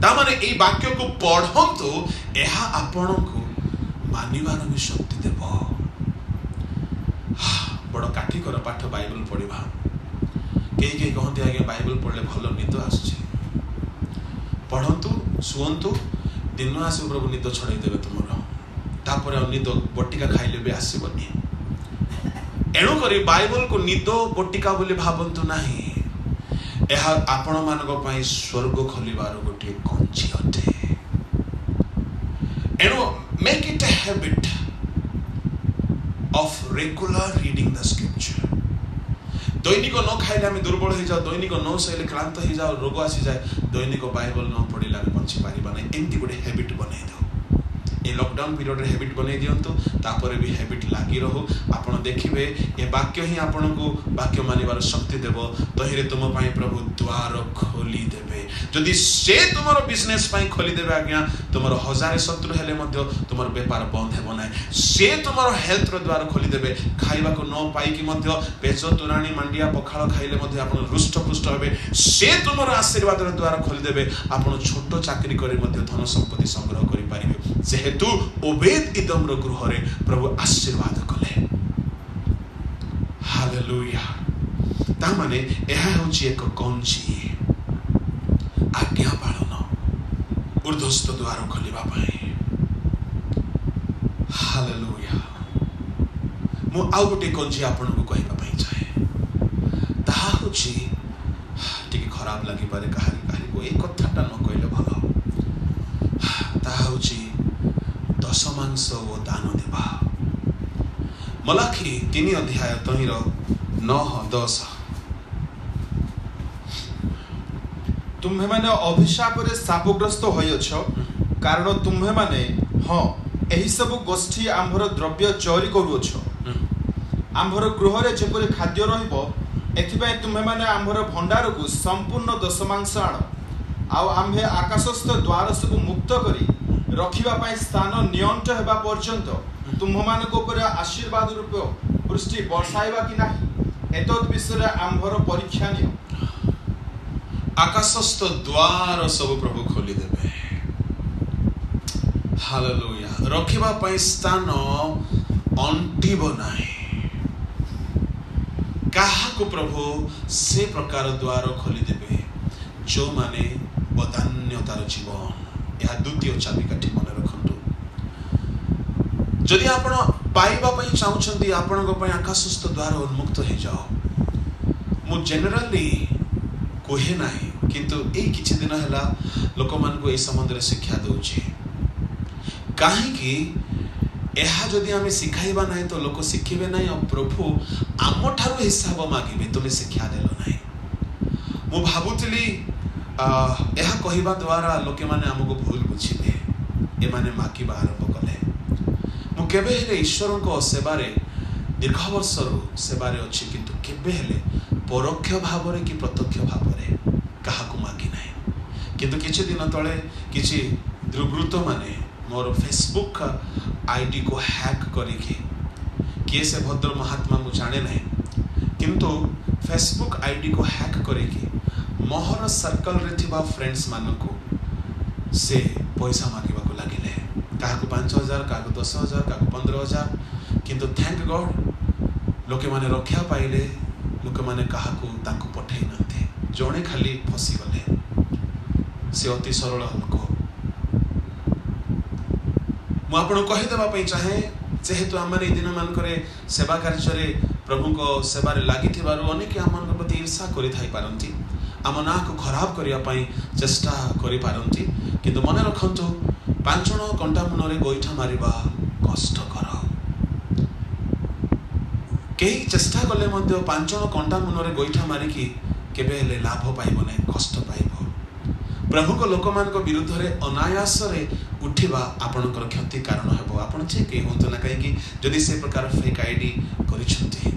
S1: ता माने ए वाक्य को पढ़ंतु एहा आपण को मानिबार भी शक्ति देबो। बड़ काठी कर पाठ बाइबल पढ़िबा केही कहते आगे बाइबल पढ़ले भल निद आसुछि पढ़ंतु सुवंतु दिन आसु प्रभु निद छड़ाई देबे तुमरो तापर निद बटिका खाइले भी आसीबनी एणु करी बाइबल को निद बटिका बोली भावंतु नहीं, यह आपण मानक पई स्वर्ग खोलिबार गोटे कंची अटे। एणु make it a habit of regular reading the scripture. दैनिक न खाइले आम दुर्बल हो जाओ, दैनिक न सैले क्लांत हो जाओ, रोग आसी जाए, दैनिक बाइबल न पढ़िले आम बंची पारिबा नहीं। एमती गोटे हैबिट बनई दो, ये लॉकडाउन पीरियड रे हैबिट बनई दियंतु, तापर भी हैबिट लागी रहो। आपण देखिबे ए वाक्य ही आपण को वाक्य मानिबार शक्ति देबो। तहिरे तुम पई प्रभु द्वार खोली देबे। जदि से तुमरो बिजनेस पई खोली देबे आज्ञा, तुमरो हजार शत्रु हेले मध्य तुमरो व्यापार बंद हेबो नै। से तुमरो हेल्थ रो द्वार खोली देबे। खाइबा को न पाई कि मध्य पेज तुराणी मांडिया पखाळ खाइले मध्य आपण रुष्ट पुष्ट हेबे। से तुमरो आशीर्वाद रो द्वार खोली देबे। आपण छोटो चाकरी करी मध्य धन संपत्ति संग्रह करि पारिबे। जेहेतु ओबेद इदम रो गृह रे प्रभु आशीर्वाद कले। हालेलुया। ता माने एहा होची एक कंची आज्ञा पालन, ऊर्ध्वस्त द्वार खोलिबा पई। हालेलुया। मु आउ गोटे कंची आपण को कहबा पई चाहे, ताहा होची टिके खराब लागि पारे काहारी को ए कथाटा न कहले भलो। ताहा होची दशमांश ओ दान देबा। मलाखी 3 अध्याय 9-10।
S2: तुम्हे माने अभिशाप रे शापग्रस्त होयछ, कारण तुम्हे माने एही सब गोष्ठी आम्भर द्रव्य चोरी करूछ। आम्भर गृह रे जेपरि खाद्य रहइबो, एथिबाई तुम्हे माने आम्भर भंडार को संपूर्ण दशमांश आण। आउ आम्भे आकाशस्थ द्वार सब मुक्त करी रखिबा पाई स्थान नियंट हेबा पर्यंत तुम्हमानक ऊपर आशीर्वाद रूप वृष्टि बर्षाइबा कि नाही, एतद विषय आम्भर परीक्षा नियो।
S1: आकाशस्थ द्वार सब प्रभु खोली देबे। हालेलुया। रखिबा पाई स्थान अंटिबो नाही। काहा को प्रभु से प्रकार द्वार खोली देबे जो माने बदान्यतार जीवन। यह द्वितीय चाबिकाठी मन रखंतु। जदि आपण पाइबा पई चाहुछंती, आपण को पई आकाशस्थ द्वार उन्मुक्त हो जाओ। मु जनरली कोहे नाही, किंतु ए किछि दिन हला लोक मान को ए संबंध रे शिक्षा दउछि। काहे कि एहा जदि आमे सिखाइबा नाही तो लोक शिखिबे नाही, और प्रभु आम ठारू हिसाब मागिबे तुमे शिक्षा देलो नाही। मु भाबुतली एहा कहिबा द्वारा लोके माने हमको भूल बुझिबे, ए माने मागिबा आरंभ कले। मु केबे हेले ईश्वर को सेवा रे दीर्घ वर्ष सेवा रे अछि, किंतु केबे हेले परोक्ष भाव रे कि प्रत्यक्ष भाव रे काहा को मागी नाही। किंतु किछि दिन तळे किछि दुर्वृत्त माने मोर फेसबुक आईडी को हैक करिके, किए से भद्र महात्मा मु जाने नाही, किंतु फेसबुक आईडी को हैक करिके मोहर सर्कल रे थिबा फ्रेंड्स मानको से पैसा मागिबा को लागिले। काहा को 5,000, काहा को 10,000, काहा को 15,000। किंतु थैंक गॉड लोके माने रक्षा पाइले, लोके माने काहा को ताको पठै नथे। जणे खाली फसी गले। से अति सरल लोक। मु आपण कहि देबा पई चाहे, जेहेतु आमरे दिन मान करे सेवा कार्य रे प्रभु को सेवा रे लागि थिबारु अनेक आमन प्रति ईर्षा करि थाई पारंती, आम ना को खराब करिया पई चेष्टा करि पारंती। किंतु मन रखंतु 5 जण कंटा मुनरे गोइठा मारिबा कष्टकर। केही चेष्टा कले मध्य 5 जण कंटा मुनरे गोइठा मारिकी केबे हेले लाभ पाइबो नै, कष्ट पाइबो। प्रभु को लोक मान को विरुद्ध रे अनायास रे उठिबा आपनकर क्षति कारण हेबो। आपण जे के होंतो ना काहे कि जदि से प्रकार फेक आईडी करिसंती।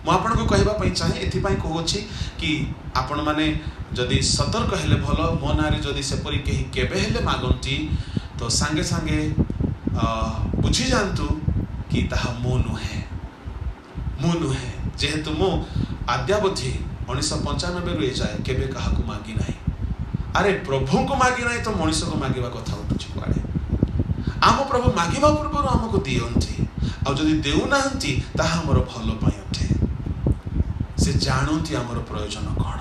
S1: मु आपण को कहबा पई चाहे, एथि पई कहउछि कि आपण माने जदि सतर्क हेले भलो। मो नारे जदि से परि केही केबे हेले मागंती तो संगे संगे बुझी जानतु कि ताहा मो नुहे। जेहेतु मो आद्यावधि 1995 रु जाए केबे काहा को मागी नाही। अरे प्रभु को मागी नाही तो मनुष्य को मागिबा कथा उठुछि कुआडे। आम प्रभु मागिबा पूर्व हमको दियंती, आ जदि देउ नाहंती ताहा हमर भलो पई अटे। से जानती आमर प्रयोजन कौन।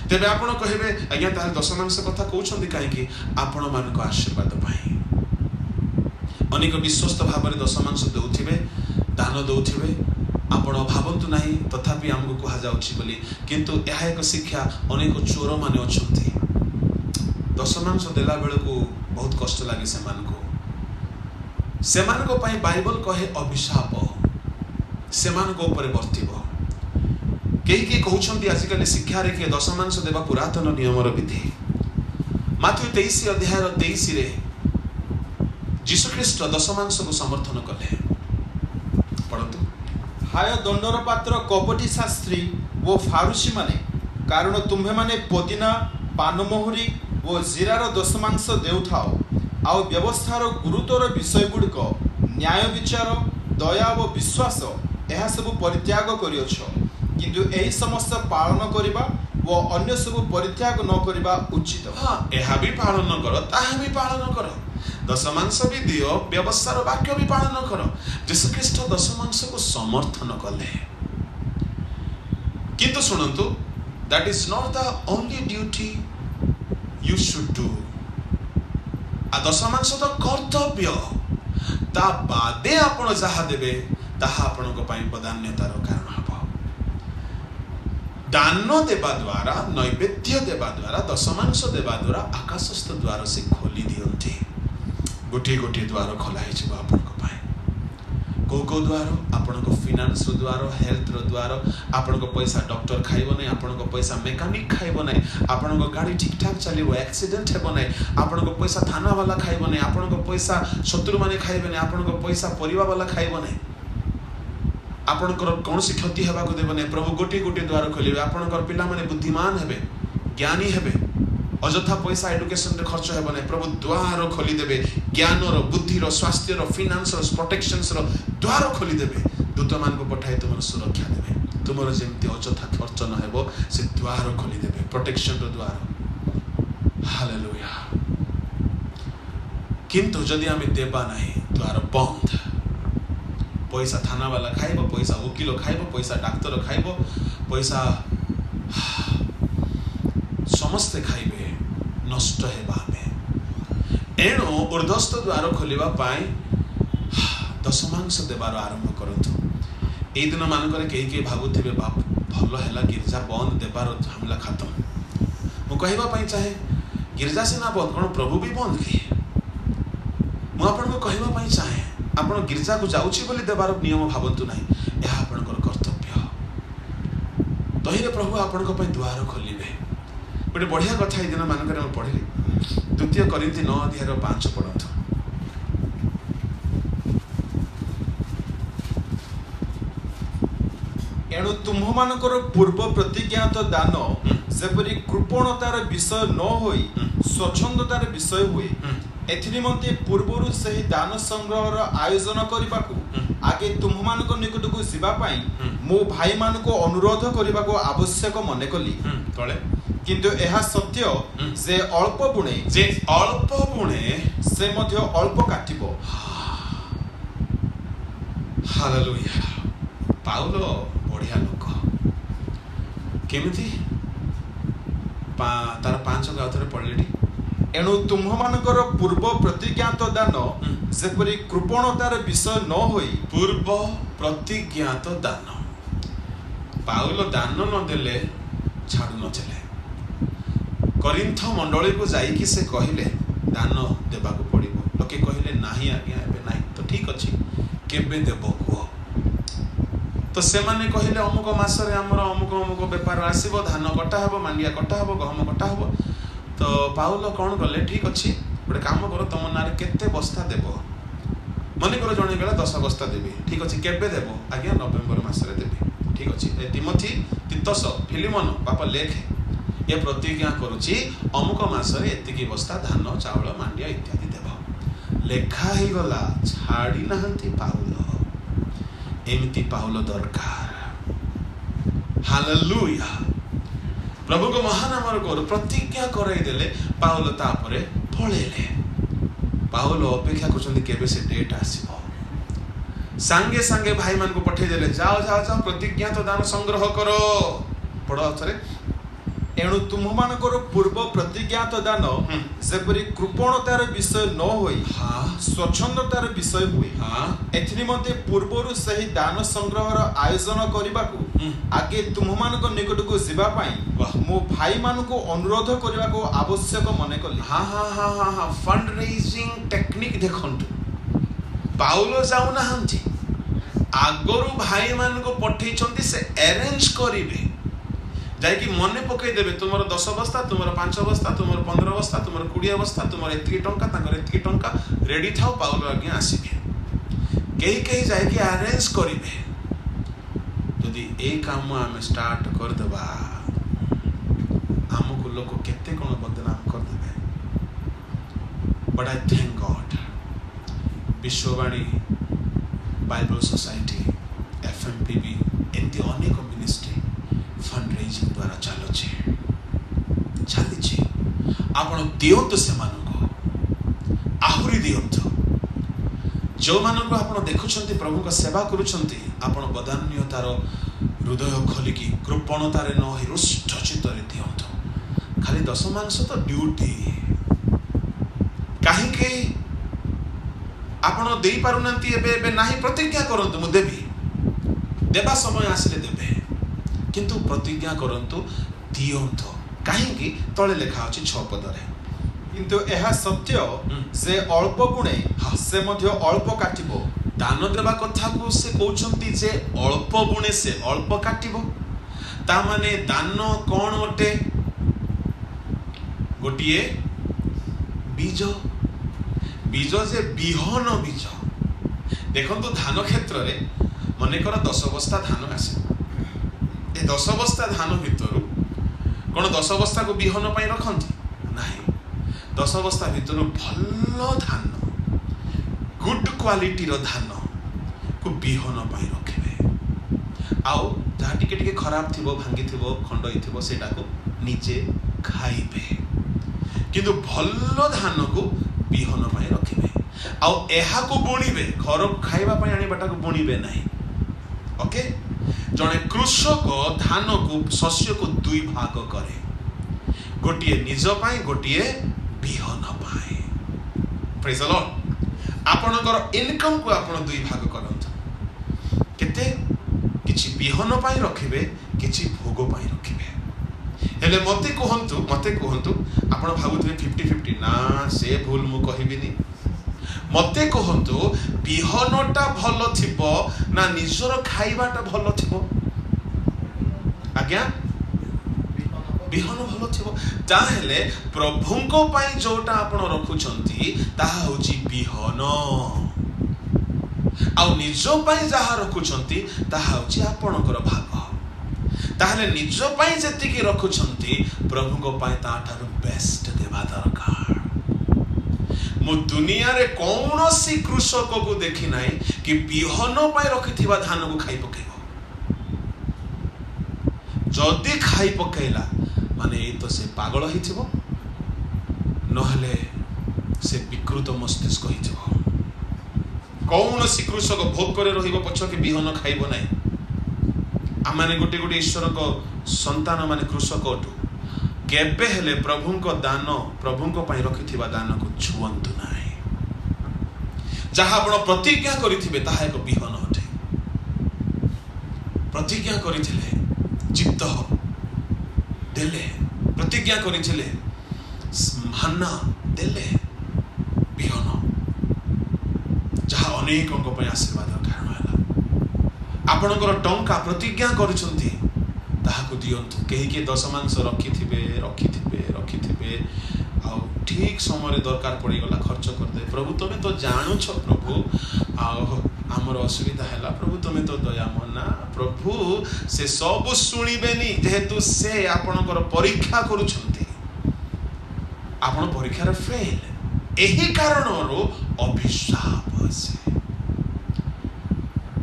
S1: तेबे आपण कहिबे आज्ञा तार दशमांश कथा कहउछंती काहे कि आपण मान को आशीर्वाद पाई। अनेक विश्वस्त भाव में दशमांश देउथिबे, दान दौथिबे आपण भावंतु नाही तथापि हमको कहा जाउछि बोली किंतु यह एक शिक्षा अनेक चोर माने अछंती दशमांश देला बेल को बहुत कष्ट लागे सेमान को पाई बाइबल कहे अभिशाप सेमान को ऊपर वर्तिबो कई कहउछंती आजिकल शिक्षा रे के दशमांश देवा पुरातन नियमर विधि माथ्यू 23 अध्याय 23 रे जीशु ख्रीष्ट दशमांश को समर्थन कले पढ़तु
S2: हाय दंडर पात्र कपटी शास्त्री वो फारुसी माने कारण तुम्हे माने पुदीना पानमहुरी वो जीरार दशमांश देउथाओ आउ व्यवस्थार गुरुतर विषय गुड़िक न्याय विचार दया व विश्वास यह सब परित्याग करियछ किंतु एही समस्त पालन करिबा वो अन्य सब परित्याग न करिबा उचित।
S1: हाँ यह भी पालन कर ताहा भी पालन कर दशमांश भी दियो व्यवस्थार वाक्य भी पालन कर जीशु ख्रीष्ट दशमांश को समर्थन कले किंतु सुनंतु that is not the only duty you should do आ दशमांश तो कर्तव्य ता बादे आपण जहा देबे ताहा आपनको पई बदान्यतार कारण हबो दान देवा द्वारा नैवेद्य देवा द्वारा दशमांश देवा द्वारा आकाशस्थ द्वार से खोली दियंती गोटे गोटे द्वार खोला हिजो आपनको पई को द्वार आपनको फाइनेंस रो द्वार हेल्थ रो द्वार आपनको पैसा डॉक्टर खाइबो नै आपनको पैसा मैकेनिक खाइबो नै आपनको गाड़ी ठीक ठाक चलिबो एक्सीडेंट हेबो नै आपनको पैसा थाना वाला खाइबो नै आपनको पैसा शत्रु माने खाइबो नै आपनको पैसा परिवार वाला खाइबो नै आपणकर कौन सी क्षति हेबाक देव नहीं प्रभु गोटे गोटे द्वार खोलिबे आपणकर पिला माने बुद्धिमान हेबे ज्ञानी हेबे अजथा पैसा एजुकेशन रे खर्च हेबो नहीं प्रभु द्वार खोली देबे ज्ञान रो बुद्धि रो स्वास्थ्य रो फाइनेंस रो प्रोटेक्शंस रो द्वार खोली देबे दूत मान को पठाई तुम सुरक्षा देबे तुमरो जेमती अजथा खर्च न हेबो से द्वार खोली देबे प्रोटेक्शन रो द्वार हालेलुया किंतु जदि आमे देबा नहीं द्वार बंद पैसा थाना वाला खाइबो पैसा वकील खाइबो पैसा डाक्तर खाइबो पैसा समस्ते खाइबे नष्ट हेबा में एणु ऊर्ध्वस्थ द्वार खोलिबा पाई दशमांश देवार आरंभ करंतु ए दिन मानकर के भाबुथिबे बाप भलो हैला गिरजा बंद देवार हमला खत्म मु कहबा पाई चाहे गिरजा सेना बंद कोन प्रभु भी बंद की मु आपन को कहबा पाई चाहे आपण गिरजा को जाउछि बोली देवार नियम भाबंतु नाही यह आपनकर कर्तव्य तहिरे प्रभु आपनक पई द्वार खोलिबे गोटे बढ़िया कथा ए दिन मानकर हम पढ़िली 2 कोरिन्थी 9 अध्याय 5 पढ़ंतु
S2: एणु तुम्ह मानकर पूर्व प्रतिज्ञात दान जेपरि कृपणतार विषय न होई स्वच्छंदतार विषय हुए एथिनिमंते पूर्वरु सही दान संग्रहर आयोजन करबाकू आगे तुम मानक निकट को जीवा पाई मो भाई मान को अनुरोध करबा को आवश्यक मने कली
S1: तळे
S2: किंतु एहा सत्य जे अल्प बुणे से मध्य अल्प काटिबो
S1: हालेलुया पाउलो बढ़िया लोक केमिति तार 5 गाथरे पढ़लेटी
S2: एणु तुम मानकर पूर्व प्रतिज्ञात दान जेपरि कृपणतार विषय न होई
S1: पूर्व प्रतिज्ञात दान पाउल दान न देले छाड़ू नथिले करिन्थ मंडली को जाई कि से कहिले दान देबा को पड़िबो लोके कहिले नाही आज्ञा एबे नाही तो ठीक अछि केबे देबो को तो से माने कहिले अमुक मास रे हमर अमुक व्यापार आसीबो धान कटा हबो मांडिया कटा हबो गहम कटा हबो तो पाउल कौन कले ठीक अच्छी गोटे काम कर तुम ना केते बस्ता देव मन कर जन गला 10 बस्ता देवी ठीक अच्छे केबे देव आज्ञा नवेम्बर मसरे देवी ठीक अच्छे तिमोथी तीतस फिलिमन बापा लेखे ये प्रतिज्ञा करुच्ची अमुक मसरे एतिकी बस्ता धान चाउल मांडिया इत्यादि देव लेखा ही गला छाड़ी नहंती पाउल एमिति पाउल दरकार हालेलुया प्रभु को महानामर को प्रतिज्ञा कराई देले पाउल तापरे पळेले पाउल अपेक्षा करछन्ती केबे से डेट आसीबो सांगे सांगे भाई मान को पठे देले जाओ जाओ जाओ प्रतिज्ञा तो दान संग्रह करो पढ़ो अथरे
S2: एणु तुम्हमानकर पूर्व प्रतिज्ञात दान जेपरि कृपणतार विषय न होई
S1: हाँ
S2: स्वच्छंदतार विषय हुए
S1: हाँ
S2: एथिनिमते पूर्वरु सही दान संग्रहर आयोजन करिबाकू आगे तुम्हमानक निकटकू जिबा
S1: वाह।
S2: पई मो भाई मानको अनुरोध करिबाकू आवश्यक मने कली।
S1: हाँ हाँ हाँ हाँ हाँ फंड रेजिंग टेक्निक देखंतु पाउलो जाऊ नाहंती आगरू भाई मान को पठेइचंती से अरेंज करिवे जाइकी मने पकई देबे तुमर 10 बस्ता तुमर 5 बस्ता तुमर 15 बस्ता तुमर 20 बस्ता तुमर एतकी टंका ताकर एतकी टंका रेडी थाओ पाउलो आगे आसीबे केही केही जाइकी अरेंज करिवे यदि ए काम हम स्टार्ट कर देबा हमको लोग केते कोन बदनाम कर देबे but I thank God Vishwavani Bible society FMPB एंती अनेक मिनिस्ट्री फंड रेजिंग द्वारा चली आपण दियंतु से आहुरी दियंतु जो मानक आपण देखुछंती प्रभु का सेवा करूछंती आपण बदान्यतार हृदय खोलिकी कृपणतारे न होई रुष्ट चित्तरे दियंतु खाली 10 मांस तो ड्यूटी काहे के आपण देई पारुनंती एबे नाही प्रतिज्ञा करंतु मु देबी देबा समय आसले देबे किंतु प्रतिज्ञा करंतु दियंतु काहेकि तळे लेखा अछि 6 पदरे
S2: किंतु एहा सत्य से अल्प गुणे से मध्य अल्प काटिबो
S1: दान देबा कथा को से कहउछंती जे अल्प गुणे से अल्प काटिबो ता माने दान कोन ओटे गोटिए बीज बीज जे बिहन बीज देखंतु धान क्षेत्र रे मने कर 10 बस्ता धान आसे ए 10 बस्ता धान भितरु कोन 10 बस्ता को बिहन पई रखंती नाही 10 बस्ता भितरु भल्लो धान गुड क्वालिटी रो धान को बिहन पई रखिबे आउ जहा टिके टिके खराब थिबो भांगी थिबो खंडई थिबो सेटा को नीचे खाइबे किंतु भल्लो धान को बिहन पई रखिबे आउ एहा को बुणीबे घर खाइबा पई आनिबाटा को बुणीबे नाही ओके जने कृषक धान को शस्य को दुई भाग करे गोटिए निज पाई गोटिए बिहन पाई प्रेज द लॉर्ड आपनकर इनकम को आपन दुई भाग करंत केते किछि बिहन पाई रखिबे किछि भोग पाई रखिबे हेले मते कहंतु आपण भाबुथबे 50-50 ना से भूल मु कहिबिनी मते कहंतु बिहनटा भलो थिबो ना निजर खाइबाटा भलो थिबो आज्ञा बिहन भलो थिबो ताहेले प्रभुंको पाई जोटा आपण रखुचंती ताहा होची बिहन आउ निजो पाई जहा रखुचंती ताहा होची आपणकर भाग ताहले निजो पाई जति की रखुचंती प्रभुंको पाई ताठार बेस्ट देबा दरकार मु दुनिया रे कौनसी कृषक को देखि नाही कि बिहन पाई रखिथिबा धान को खाइ पकेबो जदी खाइ पकेला माने ए तो से पागल हिथिबो नहले से विकृत मस्तिष्क हिथिबो कौनसी कृषक भोग करे रहिबो पछ के बिहन खाइबो नाही आमाने गोटे गोटे ईश्वर को संतान माने कृषक अटु केबे हेले प्रभुंको दान प्रभुंको पाई रखिथिबा दान को छुअंतु नाही जहा आपण प्रतिज्ञा करिथिबे ताहा एक बिहन अटे प्रतिज्ञा करिथिले चित्त देले प्रतिज्ञा करिथिले मान्ना देले बिहन जहा अनेकों को पाई आशीर्वाद कारण होला आपणकर टंका प्रतिज्ञा करूछंती ताहाको दियंतु केही के 10 मांस रखिथिबे आ ठीक समय दरकार पड़ी गला खर्च कर दे प्रभु तमे तो जानु छ प्रभु आ हमर असुविधा हैला प्रभु तमे तो दया मना प्रभु से सब सुनिबेनी जेहेतु से आपणकर परीक्षा करूछंती आपण परीक्षा रे फेल एही कारणरो अभिशाप से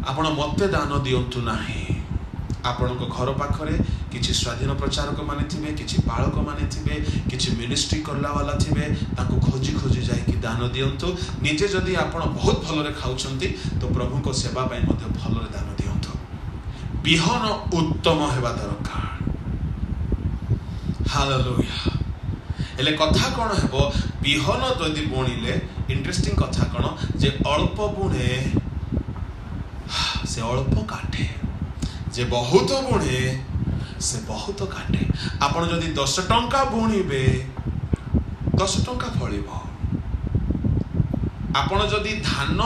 S1: आपण मते दान दियंतु नाही आपण को घर पाखरे किछि स्वाधीन प्रचारक माने थिबे किछि बालक माने थिबे किछि मिनिस्ट्री करला वाला थिबे ताको खोजी खोजी जाय कि दान दियंतु निजे जदी आपण बहुत भलो रे खाउछंती तो प्रभु को सेवा पय मध्ये भलो रे दान दियंतु बिहन उत्तम हेबा दरकार हालेलुया। हेले कथा कौन हेबो बिहन जदि बुणिले इंटरेस्टिंग कथा कौन जे अल्प बुणे से अल्प काटे, जे बहुत बुणे से बहुत काटे। आपण जदि 10 टंका बुणिबे 10 टंका फलिबो। आपण जदि धान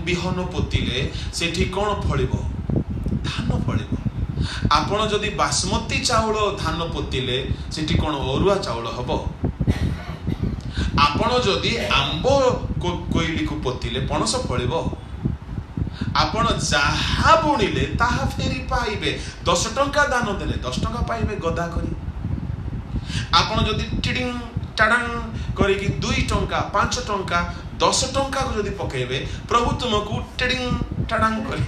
S1: बिहन पोतिले सेठी कौन फलिबो धान फलिबो। आपण जदि बासमती चाउल धान पोतिले सेठी कौन अरुआ चाउल हबो। आपण जदि आंब कोइली को पोतिले पणस फलिबो। आपण जहा बुणिले ताहा फेरी पाइबे। 10 टंका दान देले 10 टंका पाइबे गदा करी। आपण जदि टिडिंग टाडांग करी कि 2 टंका 5 टंका 10 टंका को जदि पकेबे प्रभु तुमको टिडिंग टाडांग करी।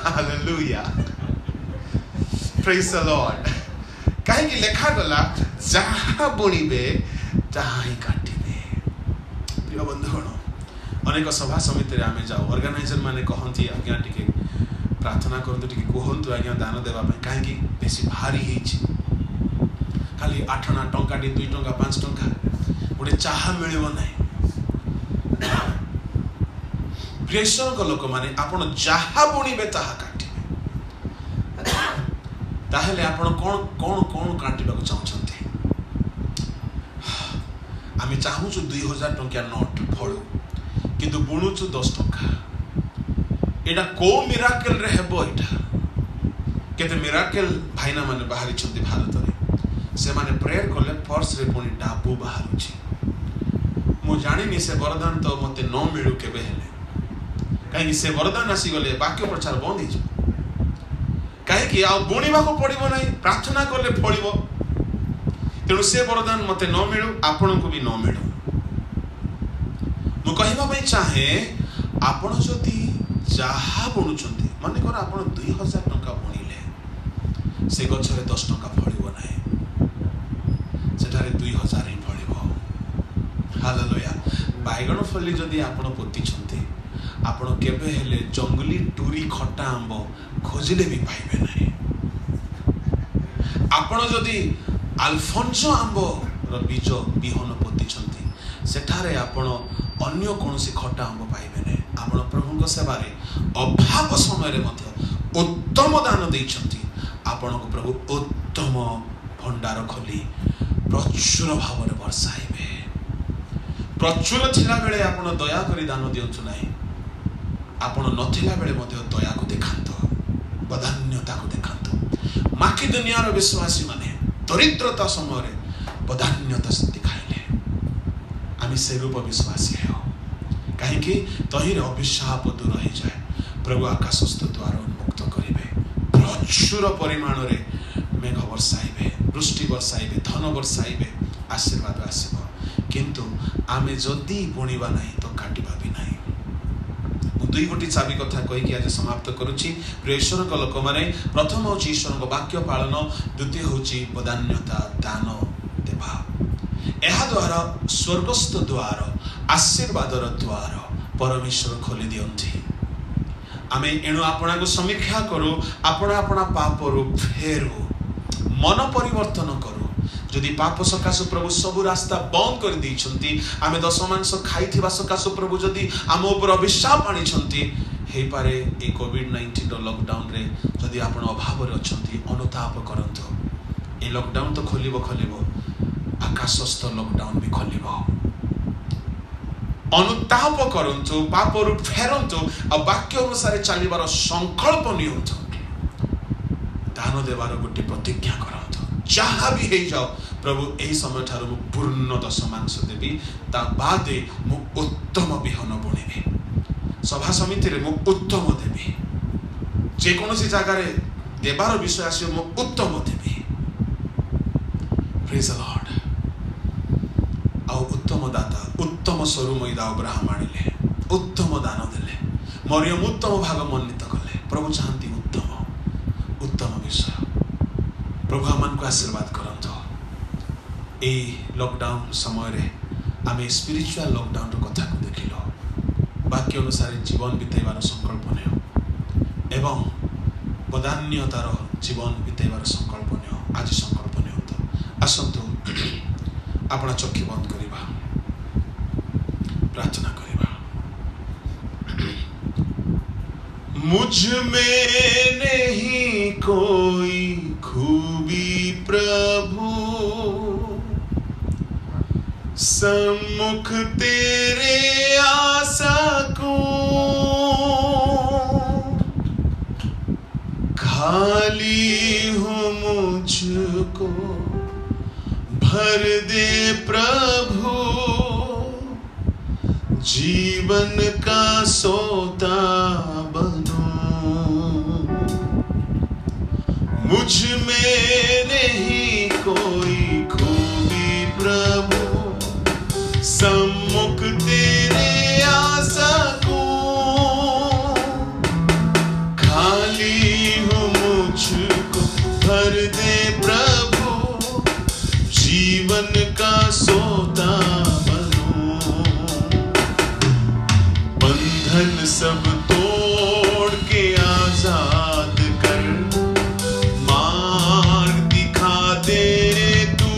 S1: Hallelujah, praise the Lord. कहीं की लेखा गला जहा बुणिबे ताहा ही काटिबे। प्रिय बंधुगण, अनेक सभा समिति आम जाऊ, ऑर्गेनाइजर माने कहती आज्ञा टिके प्रार्थना करतु, टिके कहतु आज्ञा दान देवा कहीं बेसी भारी होइछि। खाली 8 आना टंका 2 टंका 5 टंका गोटे चाहा मिलिबो नाही। प्रियसर लोक माने आपण जहा बुणिबे ताहा काटिबे। ताहेले आपण कोन कोन कोन काटिबाको चाहछन्ते? आमे चाहूछु 2000 टंका नोट फळू किंतु बुणुछु 10 टंका। एटा को मिराकल रे हेबो? एटा केते मिराकल भाईना माने बाहरी छन्ति भारत रे। से माने प्रेयर करले पर्स रे पुनी डाबू बाहरुछि। मु जानिनी से वरदान तो मते न मिलु केबे हेले। कहीं से वरदान आसी गले वाक्य प्रचार बंद हो कहीं कि आ बुणीबा को पड़िबो नहीं, प्रार्थना करले फलिबो। तेणु से वरदान मते न मिलु, आपण को भी न मिलु। मु कहिबा पई चाहे आपण जदि जहा बुणुचंती माने कर आपण 2000 टंका बुणिले से गछरे 10 टंका फलिबो नहीं, सेठारे 2000 ही फलिबो। हालेलुया। बाइगण फली जदि आपण पोती छंती आपण केबे हेले जंगली टूरी खट्टा आंब खोजिले भी पाइबे नहीं। आपण जदि अल्फोंसो आंब रो बीज बिहन पोती छंती सेठारे आपण अन्य कोनसी खट्टा आंब पाइबे नहीं। आपण प्रभु को सेवा रे अभाव समय रे मध्य उत्तम दान देई छंती। आपण को प्रभु उत्तम भंडार खोली प्रचुर भाव रे वर्षाइबे। प्रचुर थिला बेले आपण दया करी दान दियंतु नाही। आपण नथिला बेले मध्य दया को देखांतो, बधान्यता को देखांतो। माकी दुनिया रो विश्वासी माने दरिद्रता समय रे बधान्यता दिखाइले आमी से रूप विश्वासी है। कहीं कि तहिरे अभिशाप दूर हो जाए। प्रभु आकाशस्थ द्वार उन्मुक्त करिवे। प्रचुर परिमाण रे मेघ वर्षाइबे, वृष्टि वर्षाइबे, धन वर्षाइबे, आशीर्वाद आसीबो। किंतु आमे जदि बुणीबा नहीं तो काटिबा भी नहीं। दुई गोटी चाबी कथा कहीकि आज समाप्त करुछि। प्रिय ईश्वर लोक माने प्रथम होछि ईश्वर वाक्य पालन, द्वितीय होछि बदान्यता दान देवा। एहा द्वारा स्वर्गस्थ द्वार आशीर्वादर द्वार परमेश्वर खोली दियंती। आमे एणु आपणा को समीक्षा करू, आपणा आपणा पापरु फेरू, मन परिवर्तन करू। जदि पाप सकाश प्रभु सब रास्ता बंद कर दी, आमे दशमांश खाइथिबा सकाश प्रभु जदि आम ऊपर अभिशाप आनी हे पारे ए कोविड-19 रो लॉकडाउन रे जदि आपण अभाव रे अछंती अनुताप करंतो। ए लॉकडाउन तो खोलिबो आकाशस्थ लॉकडाउन भी खोलिबो। अनुताप करंतो, पापरु फेरंतो, आ वाक्य अनुसार चलिबार संकल्प नियंतो। दान देवार गोटे प्रतिज्ञा करंतो। जहाँ भी हे जाओ प्रभु यही समय ठारू मु पूर्ण दशमांश देवी, ता बादे मु उत्तम बिहन बुणिबी। सभा समिति रे मु उत्तम देवी। जे कोनोसी जगह रे देवार विषय आसी मु उत्तम देवी। Praise the Lord. आ उत्तम दाता उत्तम स्वरूप अब्राहम आनिले, उत्तम दान देले, मरियम उत्तम भाग मन्वित कले। प्रभु चाहती उत्तम विषय। प्रभु आमान को आशीर्वाद करंतो। ए लॉकडाउन समय रे आमे स्पिरिचुअल लॉकडाउन रो कथा को देखिलो। वाक्य अनुसार जीवन बिताइबार संकल्प नेओ एवं बदान्यतार जीवन बिताइबार संकल्प नेओ। आज संकल्प नियंतु आसतु अपना चक्षु बंद करिबा प्रार्थना करिबा। मुझ में नहीं कोई खूबी प्रभु, सम्मुख तेरे आ सकूं, खाली हूँ मुझको भर दे प्रभु, जीवन का सोता बनो। मुझ में नहीं कोई खूबी प्रभु, सम्मुख तेरे आ सकूं, खाली हूँ मुझको भर दे प्रभु, जीवन का सोता बनो। बंधन सब तोड़ के आजाद कर, मार्ग दिखा दे तू।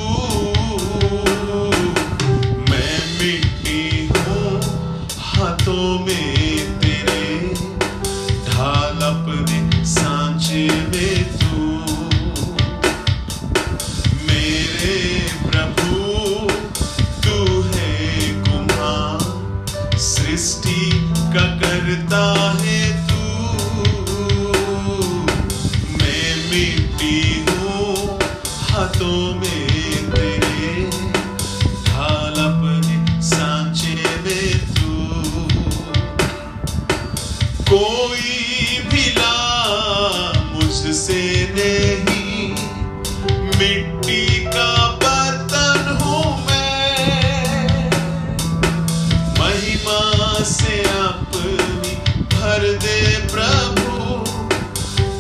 S1: मैं मिट्टी हूँ हाथों में तेरे, ढाल अपने सांचे में तू। मेरे प्रभु तू है कुम्हार, सृष्टि का करता है तू। मैं मिट्टी हूँ हाथों में तेरे, ढाल अपने सांचे में तू। कोई भिला मुझसे नहीं, मिट्टी का बर्तन हूँ मैं। महिमा से अपनी भर दे प्रभु,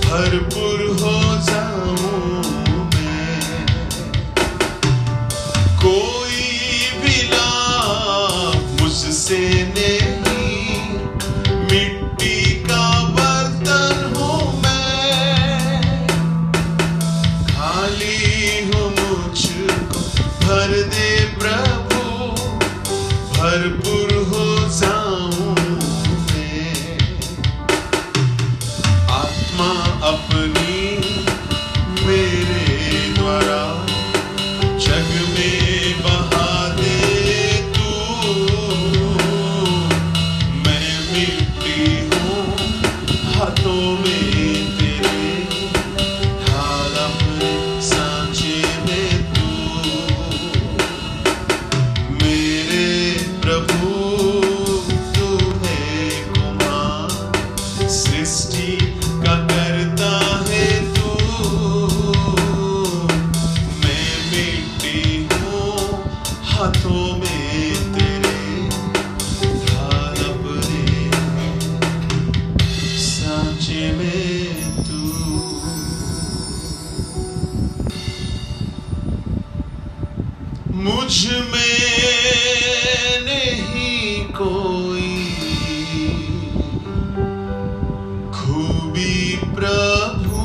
S1: भरपूर हो जाऊं मैं। कोई भिला मुझसे नहीं, मिट्टी का बर्तन हूँ मैं। खाली हूँ मुझको भर दे प्रभु, भरपूर हो जाऊं मैं। आत्मा अपनी मेरे द्वारा जग में बहा दे तू। मैं मिट्टी हूँ हाथों में तेरे, ढाल अपने सांचे में तू। मेरे प्रभु तू है कुम्हार, सृष्टि का करता है तू। मैं मिट्टी हूँ हाथों में तेरे, ढाल अपने सांचे में तू। मुझ में नहीं कोई खूबी प्रभु,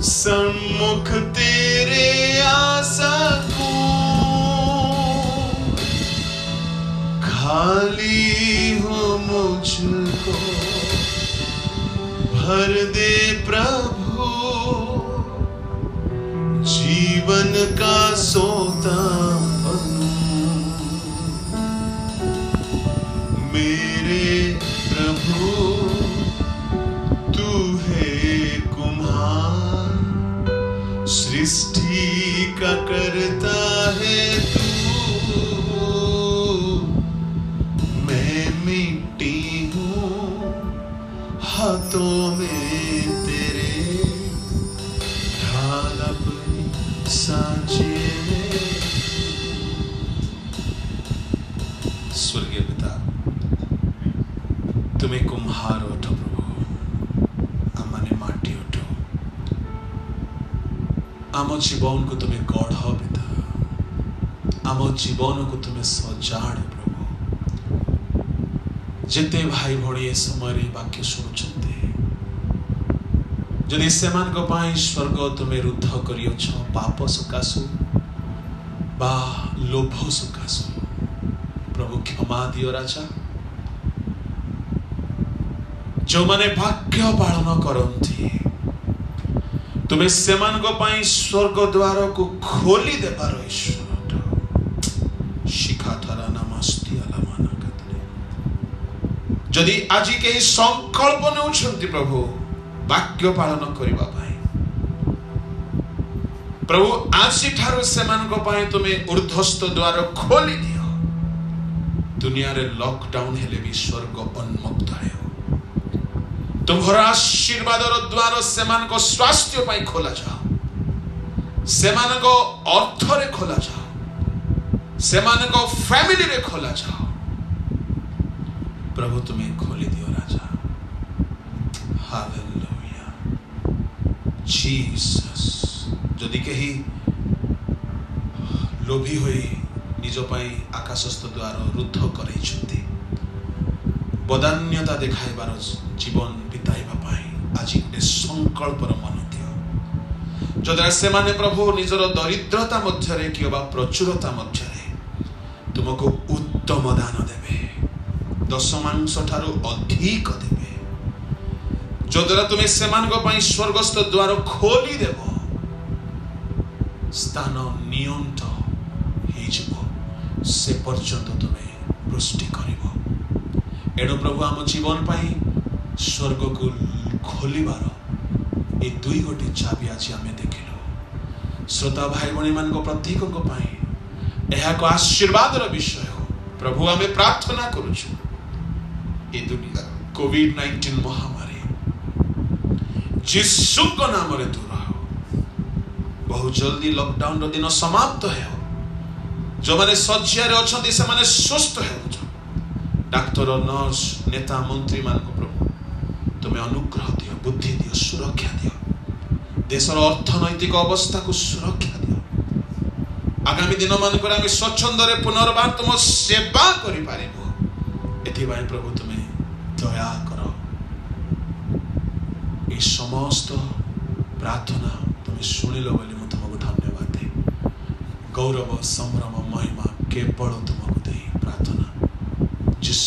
S1: सम्मुख तेरे आ सकूं, खाली हूँ मुझको भर दे प्रभु, जीवन का सोता बनूं। मेरे प्रभु तू है कुम्हार, सृष्टि का करता है तू। मैं मिट्टी हूँ हाथों में तेरे, ढाल अपनी सांचे में। स्वर्गीय पिता तुम्हें कुम्हार ओठो प्रभु, आमाने माटी ओठो, आम जीवन को तुम्हें गढ़ पिता, आम जीवन को तुम्हें सजाड़ प्रभु। जेते भाई भड़ी ए समय वाक्य शुणुंट जदि सेमान को पाई स्वर्ग तुम्हें रुद्ध करियोछ पाप सकाशु बा लोभ सकाशु प्रभु क्षमा दियो राजा। जो माने भाग्य पालन करती तुम्हें सेमान को पाई स्वर्ग द्वार को खोली देबार ईश्वर शिखा थरा नमस्ती अलमाना कतले। जदि आज के संकल्प नेउछंती प्रभु वाक्य पालन करिबा पाई प्रभु आज ठारू सेमान को पाई तुम्हें ऊर्ध्वस्त द्वार खोली दियो। दुनिया रे लॉकडाउन हेले भी स्वर्ग उन्मुक्त है। तुम्हार आशीर्वाद द्वार सेमान को स्वास्थ्य पाई खोला जाओ, सेमान को अर्थ रे खोला जाओ, सेमान को फैमिली रे खोला जाओ। प्रभु तुम्हें खोली दियो राजा। Hallelujah Jesus. जदि कहीं लोभी होई निज पाई आकाशस्थ द्वार रुद्ध करैछंती बदान्यता देखाइबार जीवन बिताइबा पाई आज गोटे संकल्पर मन दियो। जद्वारा से माने प्रभु निजर दरिद्रता मध्यरे कि बा प्रचुरता मध्यरे तुमको उत्तम दान देबे, दशमांश ठारू अधिक देबे। जद्वारा तुम्हें सेमान को पाई स्वर्गस्थ द्वार खोली देबो, स्थान नियंत से पर्यंत तुम्हें वृष्टि करिबो। एणु प्रभु आम जीवन पाई स्वर्ग को खोलिबार ए दुई गोटी चाबी आज आमे देखिलु। श्रोता भाई भणी मान को प्रत्येक को पाई एहा को आशीर्वाद रो विषय हो प्रभु आमे प्रार्थना करूछु। ए दुनिया कोविड-19 महामारी यीशु को नाम रे दूर हो। बहुत जल्दी लॉकडाउन रो दिन समाप्त हो। जो माने सज्जार अछंती से माने सुस्थ हो। डाक्टर नर्स नेता मंत्री मान को प्रभु तुम्हें अनुग्रह दियो, बुद्धि दियो, सुरक्षा दियो। देशर अर्थनैतिक अवस्था को सुरक्षा दियो। आगामी दिन मान को आमे स्वच्छंद रे पुनर्बार तुम सेवा करि पारिबो। एथि भाई प्रभु तुम्हें दया करो। ए समस्त प्रार्थना तुम्हें सुनिलो बोली मु तुमको धन्यवाद दे। गौरव संभ्रम महिमा केवल तुमको दे प्रार्थना जिस